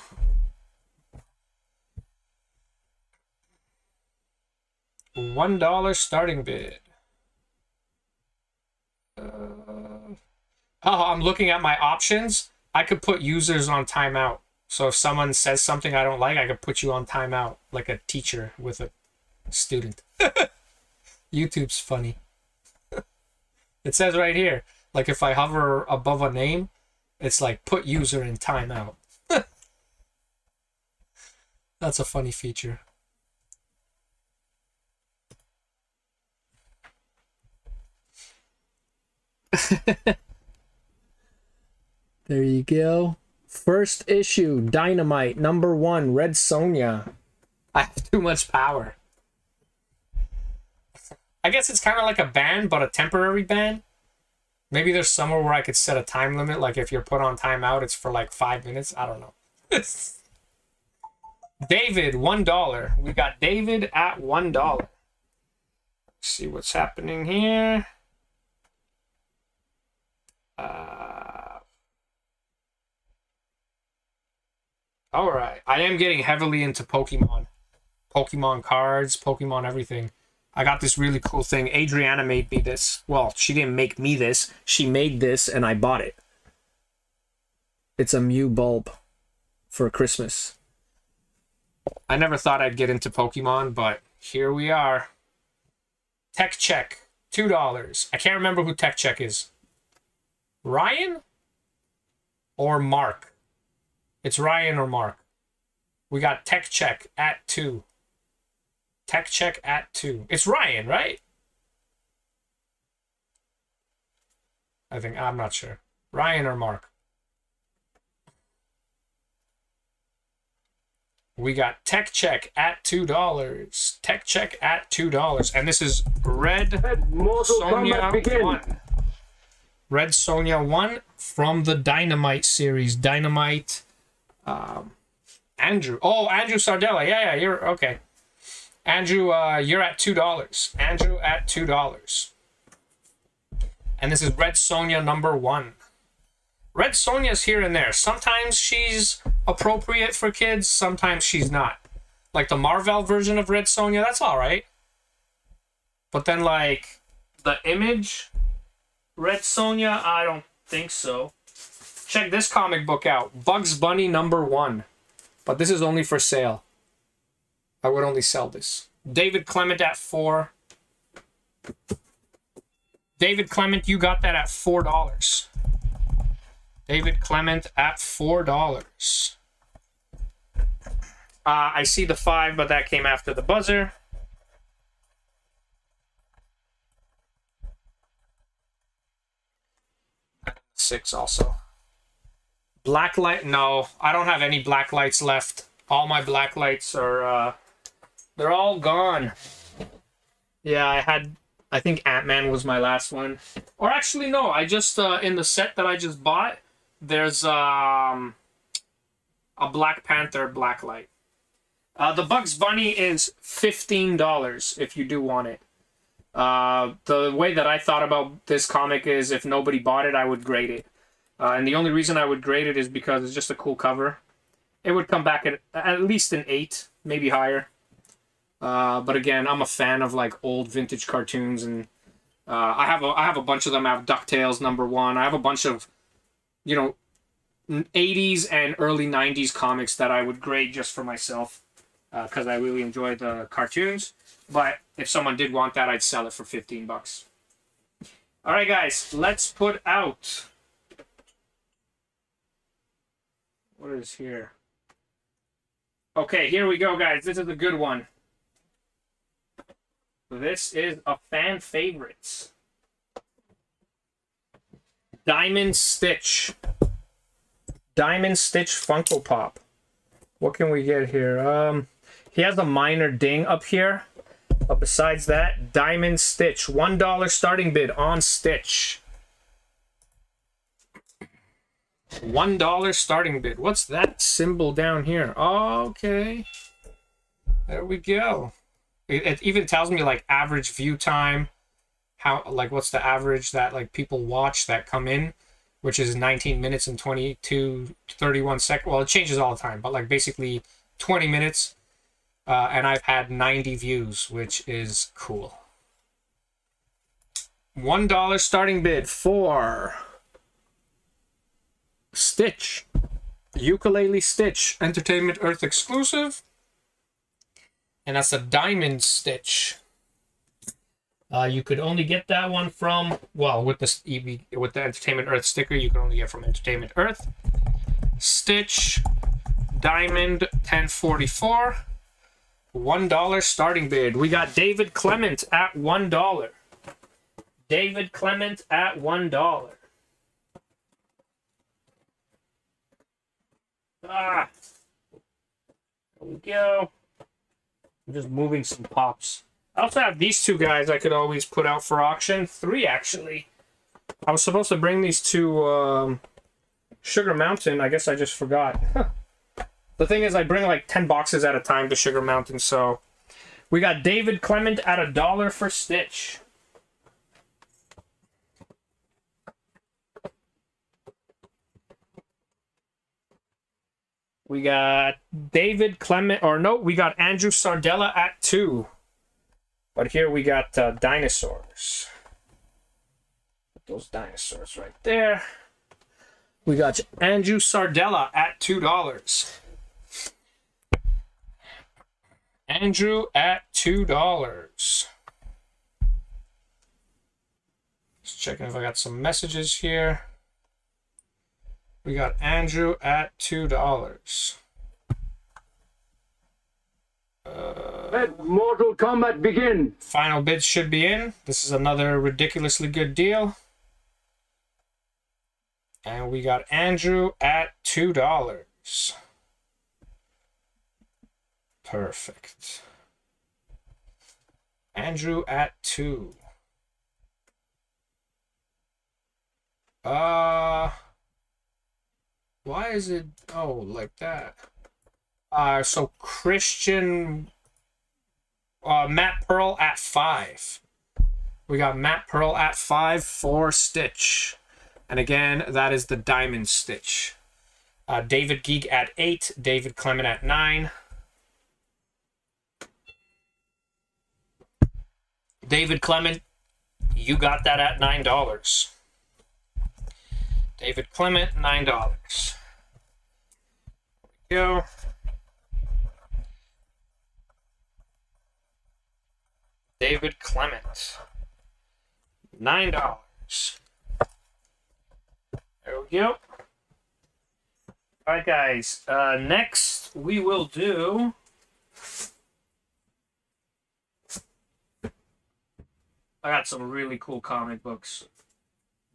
Speaker 1: $1 starting bid. Oh, I'm looking at my options. I could put users on timeout. So if someone says something I don't like, I could put you on timeout, like a teacher with a student. YouTube's funny. It says right here, like if I hover above a name, it's like put user in timeout. That's a funny feature. There you go. First issue, Dynamite, number 1, Red Sonja. I have too much power. I guess it's kind of like a ban, but a temporary ban. Maybe there's somewhere where I could set a time limit, like if you're put on timeout, it's for like 5 minutes. I don't know. David, $1. We got David at $1. Let's see what's happening here. All right. I am getting heavily into Pokemon. Pokemon cards, Pokemon everything. I got this really cool thing. Adriana made me this. Well, she didn't make me this. She made this and I bought it. It's a Mew bulb for Christmas. I never thought I'd get into Pokemon, but here we are. Tech Check, $2. I can't remember who Tech Check is. Ryan or Mark? It's Ryan or Mark. We got Tech Check at 2. Tech Check at 2. It's Ryan, right? I think. I'm not sure. Ryan or Mark? We got Tech Check at $2. Tech Check at $2. And this is Red
Speaker 2: Mortal
Speaker 1: Sonya
Speaker 2: Kombat begin.
Speaker 1: 1. Red Sonya 1 from the Dynamite series. Dynamite. Andrew. Oh, Andrew Sardella. Yeah, you're okay. Andrew, you're at $2. Andrew at $2. And this is Red Sonya number 1. Red Sonya's here and there. Sometimes she's appropriate for kids, sometimes she's not. Like the Marvel version of Red Sonja, that's alright. But then like the Image Red Sonja, I don't think so. Check this comic book out. Bugs Bunny number 1. But this is only for sale. I would only sell this. David Clement at 4. David Clement, you got that at $4. David Clement at $4. I see the 5, but that came after the buzzer. Six also. Black light? No, I don't have any black lights left. All my black lights are, they're all gone. Yeah, I think Ant-Man was my last one. Or actually, no, I just, in the set that I just bought, there's, a Black Panther black light. The Bugs Bunny is $15 if you do want it. The way that I thought about this comic is if nobody bought it, I would grade it. And the only reason I would grade it is because it's just a cool cover. It would come back at least an 8, maybe higher. But again, I'm a fan of like old vintage cartoons, and I have a bunch of them. I have DuckTales number 1. I have a bunch of, 80s and early 90s comics that I would grade just for myself because I really enjoy the cartoons. But if someone did want that, I'd sell it for $15. All right, guys, let's put out. What is here? Okay, here we go, guys. This is a good one. This is a fan favorite. Diamond Stitch. Diamond Stitch Funko Pop. What can we get here? He has a minor ding up here. But besides that, Diamond Stitch. $1 starting bid on Stitch. $1 starting bid. What's that symbol down here? Oh, okay. There we go. It even tells me like average view time. How, like, what's the average that like people watch that come in, which is 19 minutes and 31 seconds. Well, it changes all the time, but like basically 20 minutes. And I've had 90 views, which is cool. $1 starting bid for Stitch. Ukulele Stitch. Entertainment Earth exclusive. And that's a Diamond Stitch. You could only get that one from, well, with the Entertainment Earth sticker, you can only get from Entertainment Earth. Stitch. Diamond 1044. $1 starting bid. We got David Clement at $1. David Clement at $1. There we go. I'm just moving some pops. I also have these two guys I could always put out for auction. 3, actually. I was supposed to bring these to Sugar Mountain. I guess I just forgot. The thing is, I bring like 10 boxes at a time to Sugar Mountain, so we got David Clement at $1 for Stitch. We got David Clement, or no, we got Andrew Sardella at $2. But here we got dinosaurs. Put those dinosaurs right there. We got Andrew Sardella at $2. Andrew at $2. Just checking if I got some messages here. We got Andrew at $2.
Speaker 2: Let Mortal Kombat begin.
Speaker 1: Final bids should be in. This is another ridiculously good deal. And we got Andrew at $2. Perfect. Andrew at 2. Why is it like that? So Christian Matt Pearl at 5. We got Matt Pearl at 5 for Stitch. And again, that is the Diamond Stitch. David Geek at 8. David Clement at 9. David Clement, you got that at $9. David Clement, $9. There we go. David Clement, $9. There we go. All right, guys. Next, we will do... I got some really cool comic books.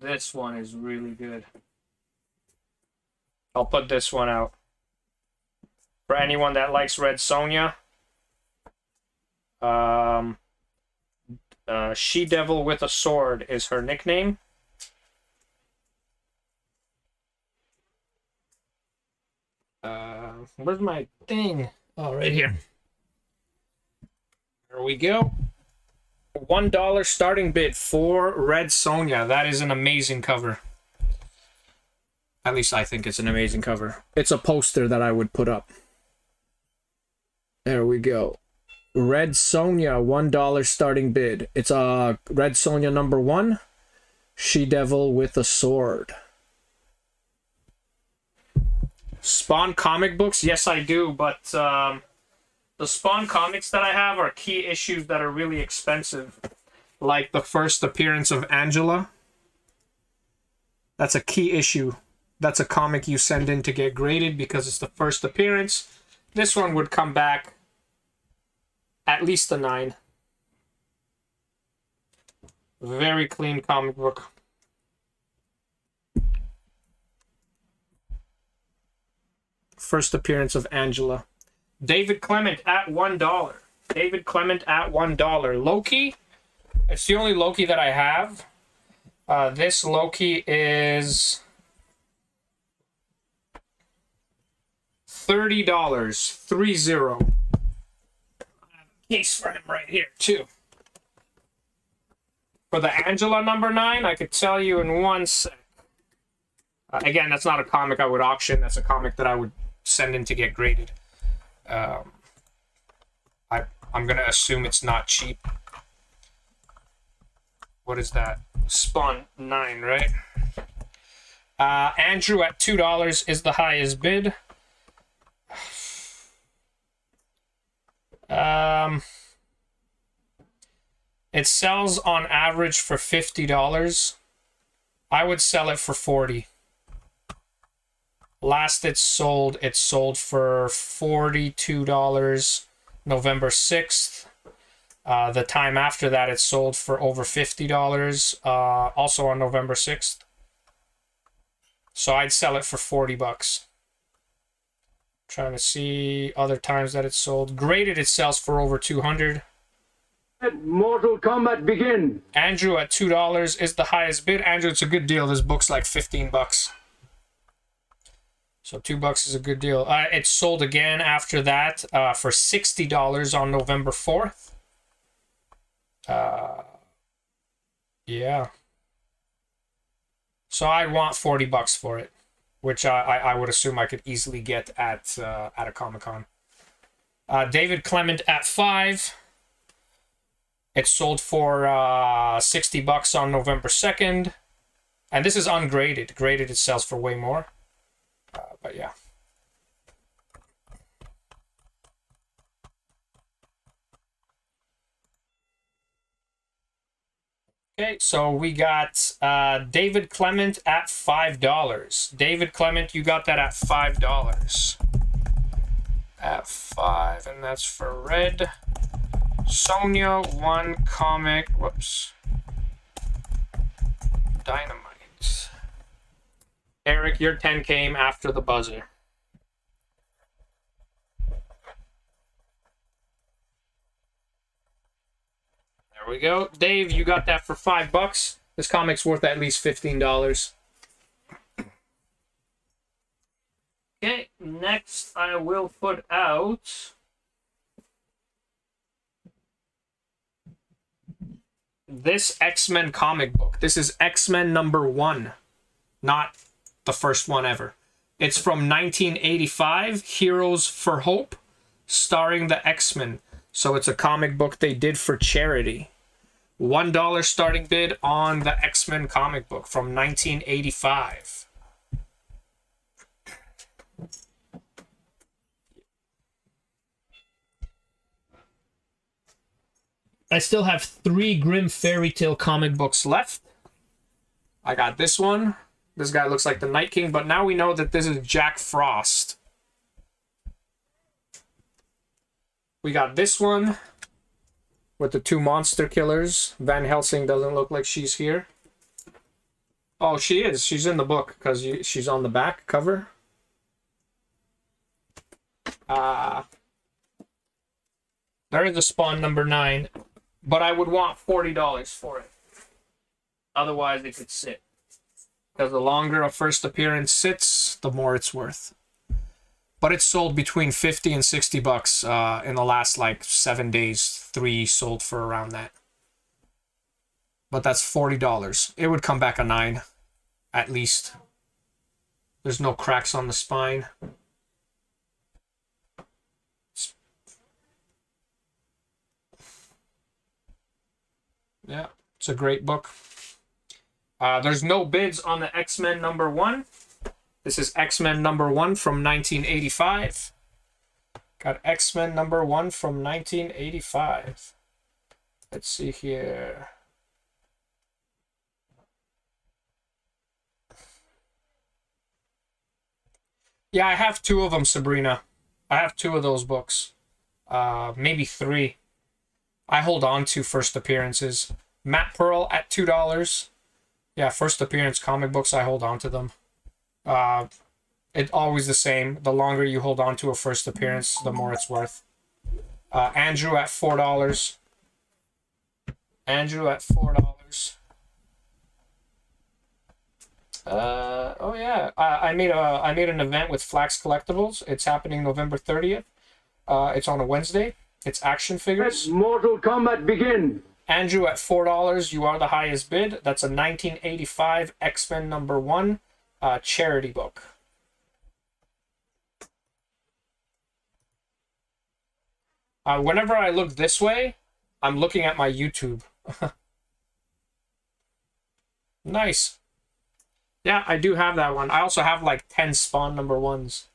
Speaker 1: This one is really good. I'll put this one out. For anyone that likes Red Sonja. She-Devil with a Sword is her nickname. Where's my thing? Oh, right here. There we go. $1 starting bid for Red Sonja. That is an amazing cover. At least I think it's an amazing cover. It's a poster that I would put up. There we go. Red Sonja, $1 starting bid. It's a Red Sonja number 1. She-Devil with a Sword. Spawn comic books? Yes, I do, but the Spawn comics that I have are key issues that are really expensive. Like the first appearance of Angela. That's a key issue. That's a comic you send in to get graded because it's the first appearance. This one would come back at least a 9. Very clean comic book. First appearance of Angela. David Clement at $1. David Clement at $1. Loki. It's the only Loki that I have. This Loki is $30. 30. I have a case for him right here too. For the Angela number 9, I could tell you in one sec. Again, that's not a comic I would auction. That's a comic that I would send in to get graded. I'm gonna assume it's not cheap. What is that? Spawn 9, right? Andrew at $2 is the highest bid. It sells on average for $50. I would sell it for $40. Last it sold for $42 November 6th. The time after that, it sold for over $50, also on November 6th. So I'd sell it for $40. Trying to see other times that it sold. Graded, it sells for over $200.
Speaker 2: Let Mortal Kombat begin.
Speaker 1: Andrew at $2 is the highest bid. Andrew, it's a good deal. This book's like $15. So $2 is a good deal. It sold again after that for $60 on November 4th. Yeah. So I'd want $40 for it, which I would assume I could easily get at a Comic-Con. David Clement at $5. It sold for $60 on November 2nd. And this is ungraded. Graded, it sells for way more. But yeah. Okay, so we got David Clement at $5. David Clement, you got that at $5. At 5, and that's for Red Sonja 1 comic. Whoops. Dynamite. Eric, your 10 came after the buzzer. There we go. Dave, you got that for $5. This comic's worth at least $15. Okay, next I will put out this X-Men comic book. This is X-Men #1, not the first one ever. It's from 1985, Heroes for Hope, starring the X-Men. So it's a comic book they did for charity. $1 starting bid on the X-Men comic book from 1985. I still have 3 Grimm Fairy Tale comic books left. I got this one. This guy looks like the Night King, but now we know that this is Jack Frost. We got this one with the 2 monster killers. Van Helsing doesn't look like she's here. Oh, she is. She's in the book because she's on the back cover. There is a Spawn #9. But I would want $40 for it. Otherwise, it could sit. Because the longer a first appearance sits, the more it's worth. But it's sold between 50 and $60 in the last like 7 days. 3 sold for around that. But that's $40. It would come back a 9, at least. There's no cracks on the spine. Yeah, it's a great book. There's no bids on the X-Men #1. This is X-Men #1 from 1985. Got X-Men #1 from 1985. Let's see here. Yeah, I have 2 of them, Sabrina. I have 2 of those books. Maybe 3. I hold on to first appearances. Matt Pearl at $2. Yeah, first appearance comic books, I hold on to them. It's always the same. The longer you hold on to a first appearance, the more it's worth. Andrew at $4. Andrew at $4. Oh yeah, I made an event with Flax Collectibles. It's happening November 30th. It's on a Wednesday. It's action figures.
Speaker 2: Let Mortal Kombat begin.
Speaker 1: Andrew at $4. You are the highest bid. That's a 1985 X-Men #1 charity book. Whenever I look this way, I'm looking at my YouTube. Nice. Yeah, I do have that one. I also have like 10 Spawn #1s.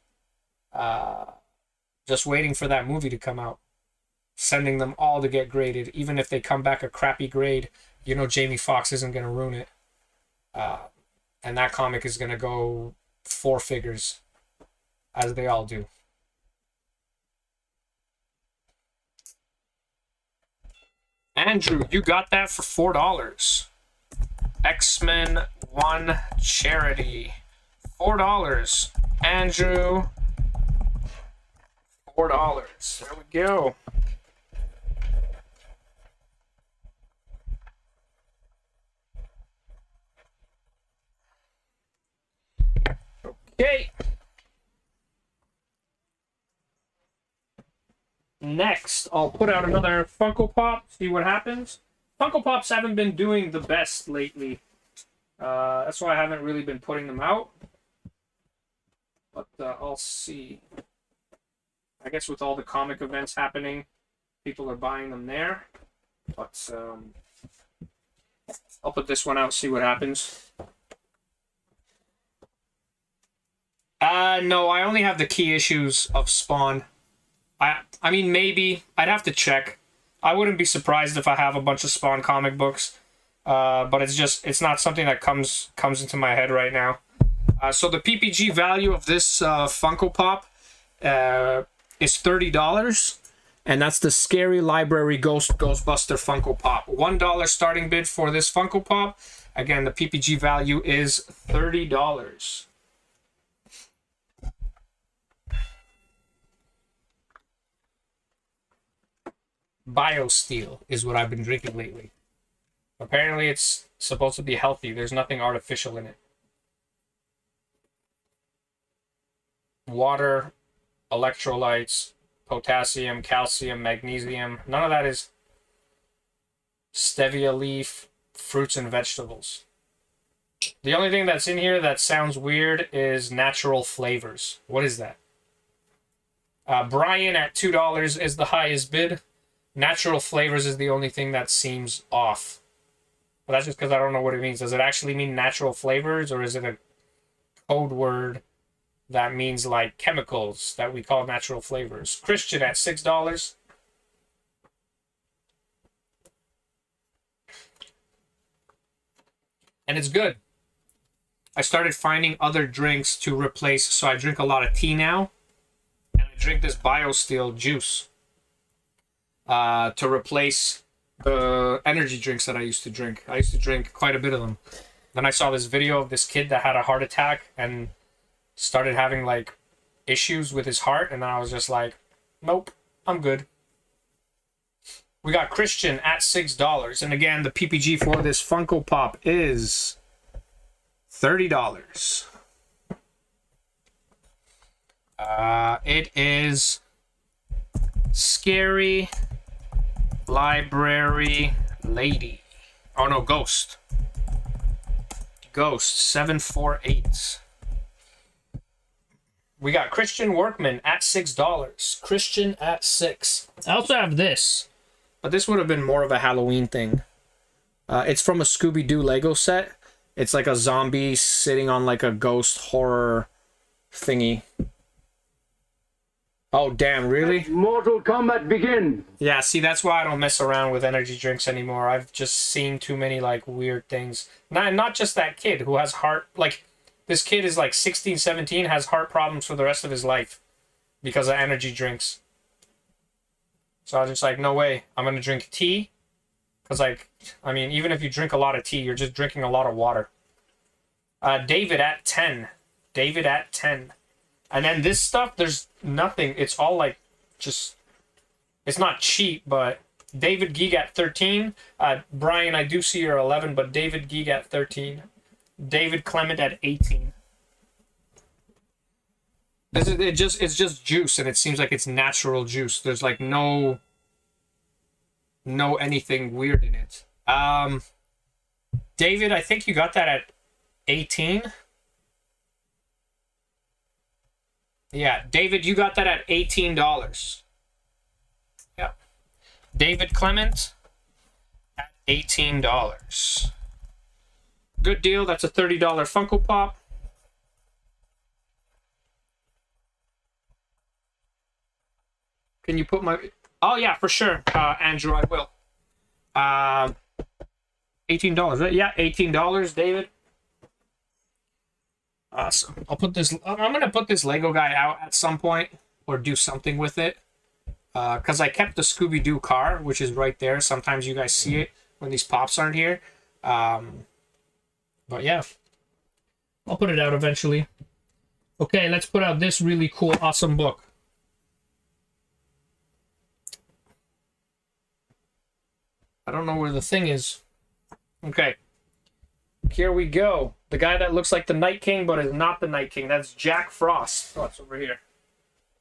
Speaker 1: Just waiting for that movie to come out. Sending them all to get graded. Even if they come back a crappy grade, you know Jamie Foxx isn't going to ruin it. And that comic is going to go 4 figures. As they all do. Andrew, you got that for $4. X-Men 1 charity. $4. Andrew. $4. There we go. Okay. Next, I'll put out another Funko Pop, see what happens. Funko Pops haven't been doing the best lately. That's why I haven't really been putting them out. But I'll see. I guess with all the comic events happening, people are buying them there. But I'll put this one out, see what happens. No, I only have the key issues of Spawn. I mean, maybe. I'd have to check. I wouldn't be surprised if I have a bunch of Spawn comic books. But it's not something that comes into my head right now. So the PPG value of this Funko Pop is $30. And that's the Scary Library Ghostbuster Funko Pop. $1 starting bid for this Funko Pop. Again, the PPG value is $30. BioSteel is what I've been drinking lately. Apparently, it's supposed to be healthy. There's nothing artificial in it. Water, electrolytes, potassium, calcium, magnesium. None of that is stevia leaf, fruits and vegetables. The only thing that's in here that sounds weird is natural flavors. What is that? Brian at $2 is the highest bid. Natural flavors is the only thing that seems off. But that's just because I don't know what it means. Does it actually mean natural flavors, or is it a code word that means like chemicals that we call natural flavors? Christian at $6. And it's good. I started finding other drinks to replace, so I drink a lot of tea now. And I drink this BioSteel juice to replace the energy drinks that I used to drink. I used to drink quite a bit of them. Then I saw this video of this kid that had a heart attack and started having like issues with his heart, and then I was just like, nope, I'm good. We got Christian at $6, and again, the PPG for this Funko Pop is $30. It is Scary Library Lady. Oh no, Ghost. Ghost 748. We got Christian Workman at $6. Christian at $6. I also have this, but this would have been more of a Halloween thing. It's from a Scooby-Doo Lego set. It's like a zombie sitting on like a ghost horror thingy. Oh, damn, really?
Speaker 2: Mortal Kombat begin!
Speaker 1: Yeah, see, that's why I don't mess around with energy drinks anymore. I've just seen too many, like, weird things. Not just that kid who has heart... Like, this kid is, like, 16, 17, has heart problems for the rest of his life because of energy drinks. So I was just like, no way. I'm going to drink tea. Because, like, I mean, even if you drink a lot of tea, you're just drinking a lot of water. David at 10. David at 10. And then this stuff, there's nothing. It's all like, just, it's not cheap, but David Geek at 13. Brian, I do see you're 11, but David Geek at 13. David Clement at 18. It's just juice, and it seems like it's natural juice. There's like no anything weird in it. David, I think you got that at 18. Yeah, David, you got that at $18. Yeah. David Clement at $18. Good deal. That's a $30 Funko Pop. Can you put my... Oh, yeah, for sure, Andrew, I will. $18, right? Yeah, $18, David. Awesome. I'll put this... I'm going to put this Lego guy out at some point or do something with it. Because I kept the Scooby-Doo car, which is right there. Sometimes you guys see it when these pops aren't here. But yeah. I'll put it out eventually. Okay, let's put out this really cool, awesome book. I don't know where the thing is. Okay. Here we go. The guy that looks like the Night King, but is not the Night King. That's Jack Frost. Oh, it's over here.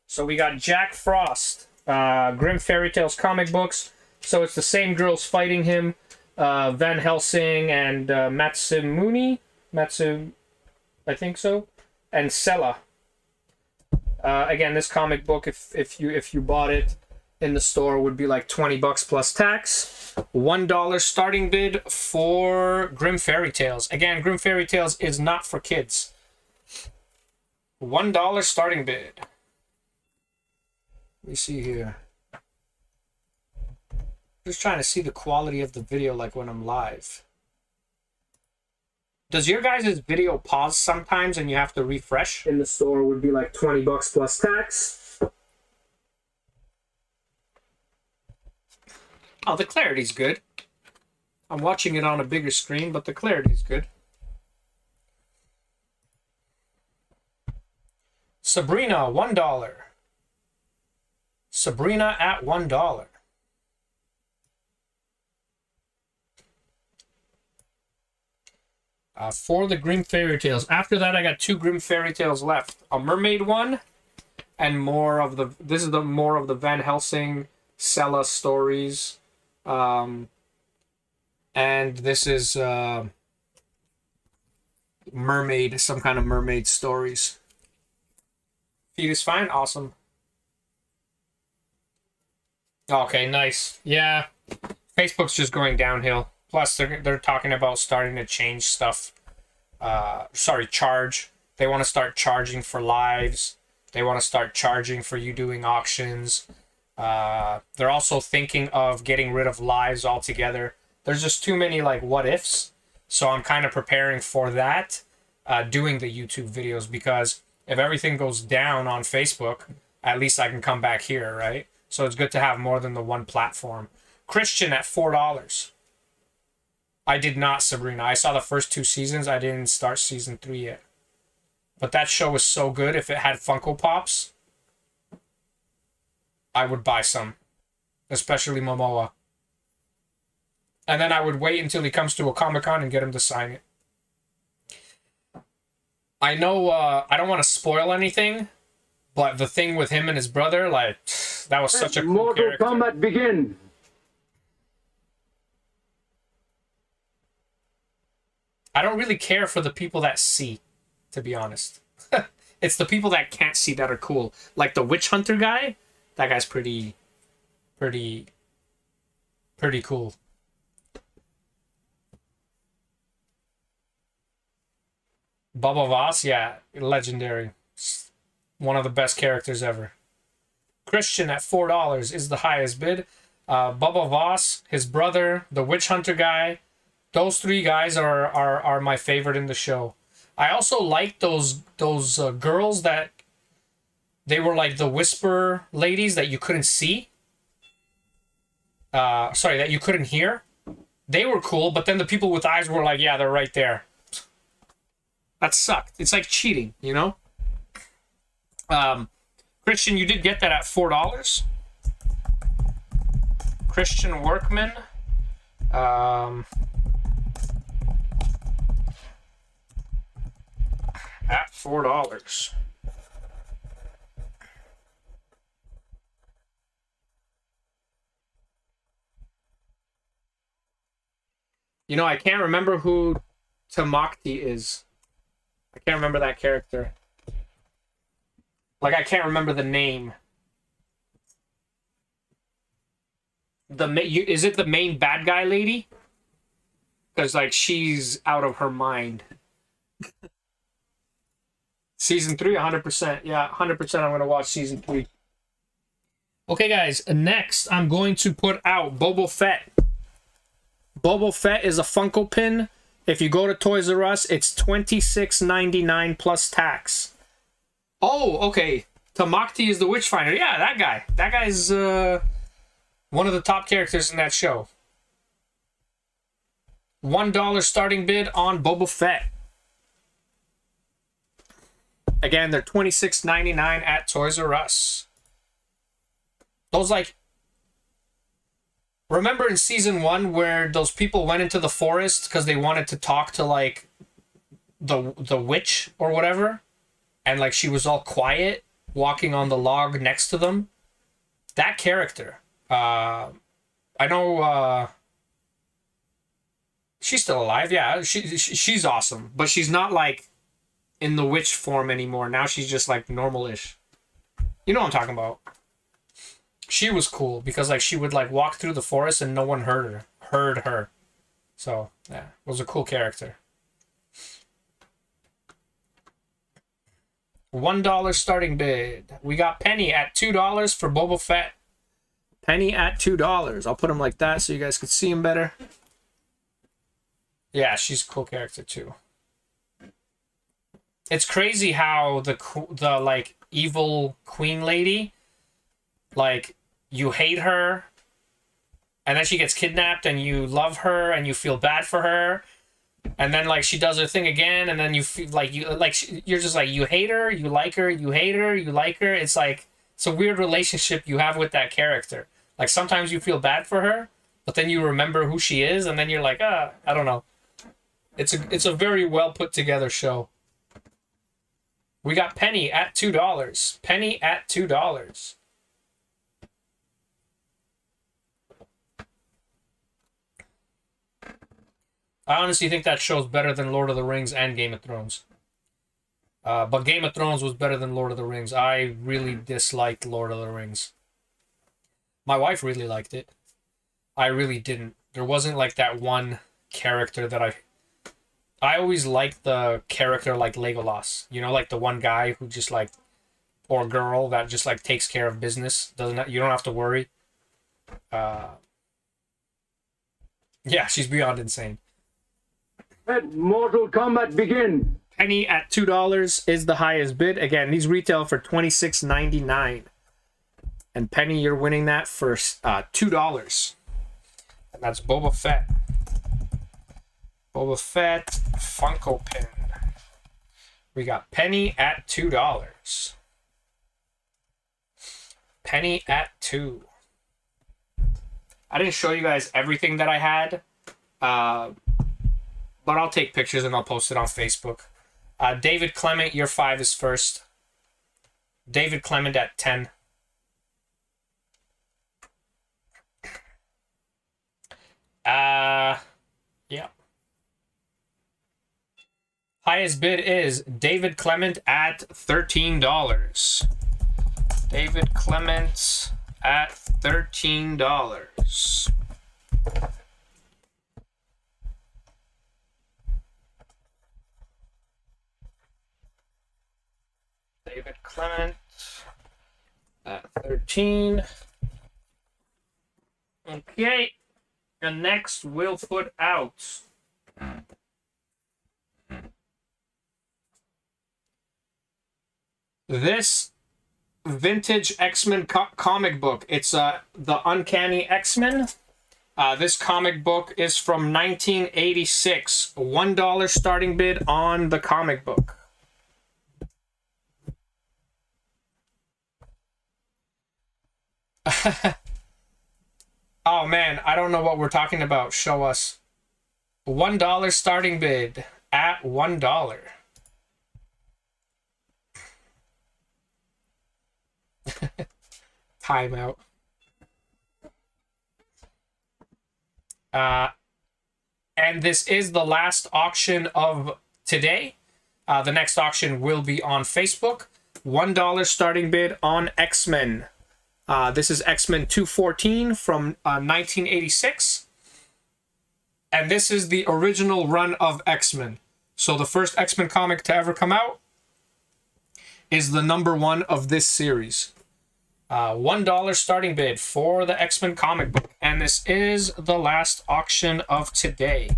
Speaker 1: So we got Jack Frost. Grim Fairy Tales comic books. So it's the same girls fighting him. Van Helsing and Matsumune. I think so. And Sella. Again, this comic book, if you bought it in the store, would be like $20 plus tax. $1 starting bid for Grim Fairy Tales. Again, Grim Fairy Tales is not for kids. $1 starting bid. Let me see here. Just trying to see the quality of the video like when I'm live. Does your guys' video pause sometimes and you have to refresh? In the store would be like $20 plus tax. Oh, the clarity's good. I'm watching it on a bigger screen, but the clarity's good. Sabrina, $1. Sabrina at $1. For the Grim Fairy Tales. After that, I got 2 Grim Fairy Tales left. A mermaid one, and more of the... This is the more of the Van Helsing, Sella stories. And this is mermaid, some kind of mermaid stories. Feed is fine? Awesome. Okay, nice. Yeah, Facebook's just going downhill. Plus, they're talking about starting to change stuff. Charge. They want to start charging for lives. They want to start charging for you doing auctions. They're also thinking of getting rid of lives altogether. There's just too many like what ifs. So I'm kind of preparing for that, doing the YouTube videos, because if everything goes down on Facebook, at least I can come back here, right? So it's good to have more than the one platform. Christian at $4. I did not, Sabrina. I saw the first 2 seasons. I didn't start season 3 yet. But that show was so good. If it had Funko Pops, I would buy some. Especially Momoa. And then I would wait until he comes to a Comic-Con and get him to sign it. I know I don't want to spoil anything, but the thing with him and his brother, like, that was such a cool
Speaker 2: Mortal
Speaker 1: character.
Speaker 2: Kombat begin.
Speaker 1: I don't really care for the people that see, to be honest. It's the people that can't see that are cool. Like the Witch Hunter guy, that guy's pretty cool. Bubba Voss, yeah, legendary. One of the best characters ever. Christian at $4 is the highest bid. Bubba Voss, his brother, the Witch Hunter guy. Those 3 guys are my favorite in the show. I also like those girls that they were like the whisper ladies that you couldn't see. That you couldn't hear. They were cool, but then the people with eyes were like, yeah, they're right there. That sucked. It's like cheating, you know? Christian, you did get that at $4. Christian Workman. At $4. You know, I can't remember who Tamakti is. I can't remember that character. Like, I can't remember the name. Is it the main bad guy lady? Because, like, she's out of her mind. Season 3, 100%. Yeah, 100% I'm going to watch Season 3. Okay, guys. Next, I'm going to put out Boba Fett. Boba Fett is a Funko pin. If you go to Toys R Us, it's $26.99 plus tax. Oh, okay. Tamakti is the Witchfinder. Yeah, that guy. That guy's one of the top characters in that show. $1 starting bid on Boba Fett. Again, they're $26.99 at Toys R Us. Those, like... Remember in Season 1 where those people went into the forest because they wanted to talk to, like, the witch or whatever? And, like, she was all quiet, walking on the log next to them? That character. I know, she's still alive, yeah. She's awesome. But she's not, like, in the witch form anymore. Now she's just, like, normal-ish. You know what I'm talking about. She was cool because, like, she would, like, walk through the forest and no one heard her. So, yeah, was a cool character. $1 starting bid. We got Penny at $2 for Boba Fett. Penny at $2. I'll put him like that so you guys can see him better. Yeah, she's a cool character too. It's crazy how the like evil queen lady, like, you hate her, and then she gets kidnapped, and you love her, and you feel bad for her, and then, like, she does her thing again, and then you feel like you're just like, you hate her, you like her, you hate her, you like her. It's like, it's a weird relationship you have with that character. Like, sometimes you feel bad for her, but then you remember who she is, and then you're like, I don't know. It's a very well put together show. We got Penny at $2. Penny at $2. I honestly think that show's better than Lord of the Rings and Game of Thrones. But Game of Thrones was better than Lord of the Rings. I really disliked Lord of the Rings. My wife really liked it. I really didn't. There wasn't like that one character that I always liked the character like Legolas. You know, like the one guy who just like, or girl that just like takes care of business. You don't have to worry. Yeah, she's beyond insane.
Speaker 2: Let Mortal Kombat begin.
Speaker 1: Penny at $2 is the highest bid. Again, these retail for $26.99. And Penny, you're winning that for $2. And that's Boba Fett. Boba Fett Funko pin. We got Penny at $2. Penny at $2. I didn't show you guys everything that I had. But I'll take pictures and I'll post it on Facebook. David Clement, your 5 is first. David Clement at 10. Yeah. Highest bid is David Clement at $13. David Clement at $13. David Clement at 13. Okay. And next we'll put out this vintage X-Men comic book. It's the Uncanny X-Men. This comic book is from 1986. $1 starting bid on the comic book. Oh man, I don't know what we're talking about. Show us. $1 starting bid at $1. Timeout. And this is the last auction of today. The next auction will be on Facebook. $1 starting bid on X-Men. This is X-Men 214 from 1986. And this is the original run of X-Men. So the first X-Men comic to ever come out is the #1 of this series. $1 starting bid for the X-Men comic book. And this is the last auction of today.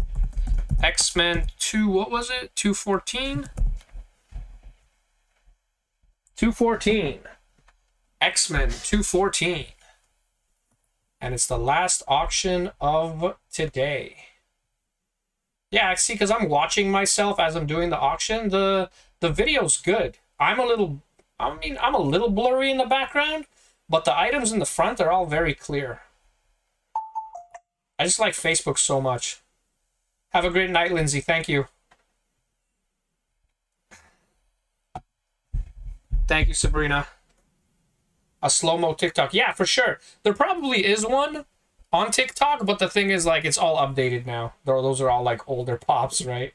Speaker 1: X-Men 2, what was it? 214? 214. X-Men 214. And it's the last auction of today. Yeah, see, because I'm watching myself as I'm doing the auction. The video's good. I'm a little blurry in the background, but the items in the front are all very clear. I just like Facebook so much. Have a great night, Lindsay. Thank you. Thank you, Sabrina. A slow-mo TikTok. Yeah, for sure. There probably is one on TikTok, but the thing is, like, it's all updated now. Those are all, like, older pops, right?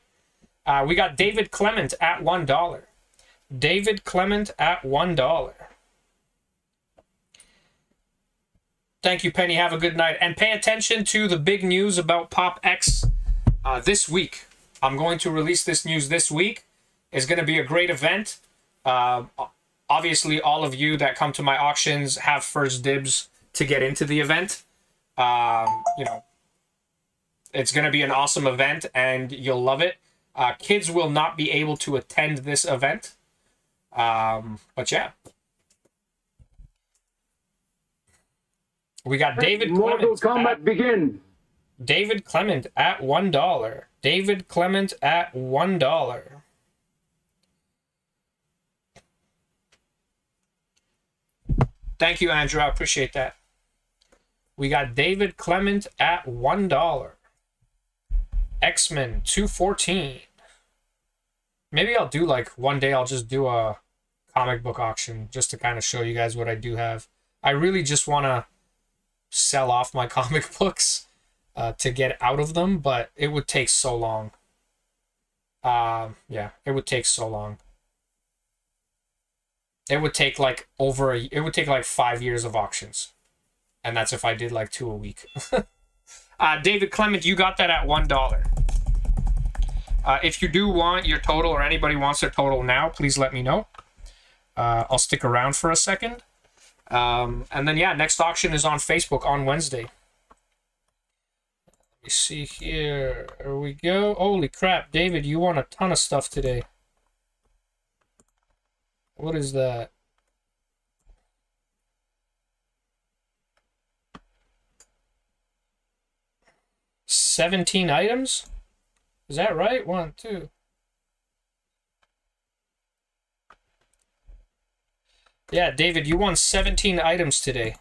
Speaker 1: We got David Clement at $1. David Clement at $1. Thank you, Penny. Have a good night. And pay attention to the big news about Pop X this week. I'm going to release this news this week. It's going to be a great event. Obviously, all of you that come to my auctions have first dibs to get into the event. You know, it's going to be an awesome event, and you'll love it. Kids will not be able to attend this event. But yeah. We got David
Speaker 2: Mortal
Speaker 1: Clement.
Speaker 2: Kombat begin.
Speaker 1: David Clement at $1. David Clement at $1. Thank you, Andrew. I appreciate that. We got David Clement at $1. X-Men 214. Maybe I'll do like one day I'll just do a comic book auction just to kind of show you guys what I do have. I really just want to sell off my comic books to get out of them, but it would take so long. Yeah, it would take so long. It would take like it would take like 5 years of auctions. And that's if I did like 2 a week. David Clement, you got that at $1. If you do want your total, or anybody wants their total now, please let me know. I'll stick around for a second. And then, yeah, next auction is on Facebook on Wednesday. Let me see here. There we go. Holy crap, David, you won a ton of stuff today. What is that? $17 items? Is that right? 1, 2. Yeah, David, you won 17 items today.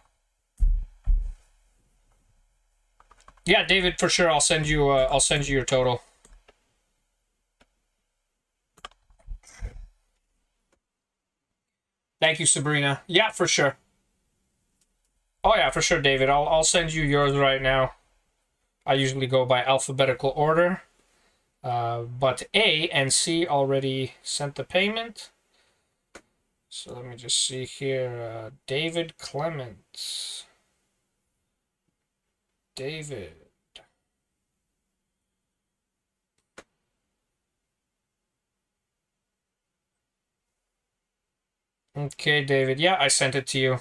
Speaker 1: Yeah, David, for sure. I'll send you your total. Thank you, Sabrina. Yeah, for sure. Oh yeah, for sure, David. I'll send you yours right now. I usually go by alphabetical order. But A and C already sent the payment. So let me just see here. David Clement. David. Okay, David. Yeah, I sent it to you.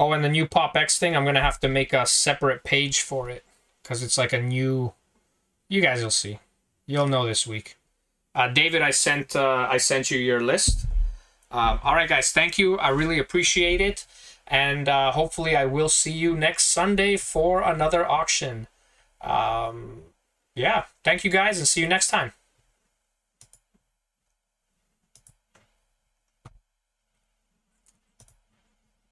Speaker 1: Oh, and the new Pop X thing, I'm going to have to make a separate page for it. Because it's like a new... You guys will see. You'll know this week. David, I sent you your list. All right, guys. Thank you. I really appreciate it. And hopefully I will see you next Sunday for another auction. Yeah. Thank you, guys, and see you next time.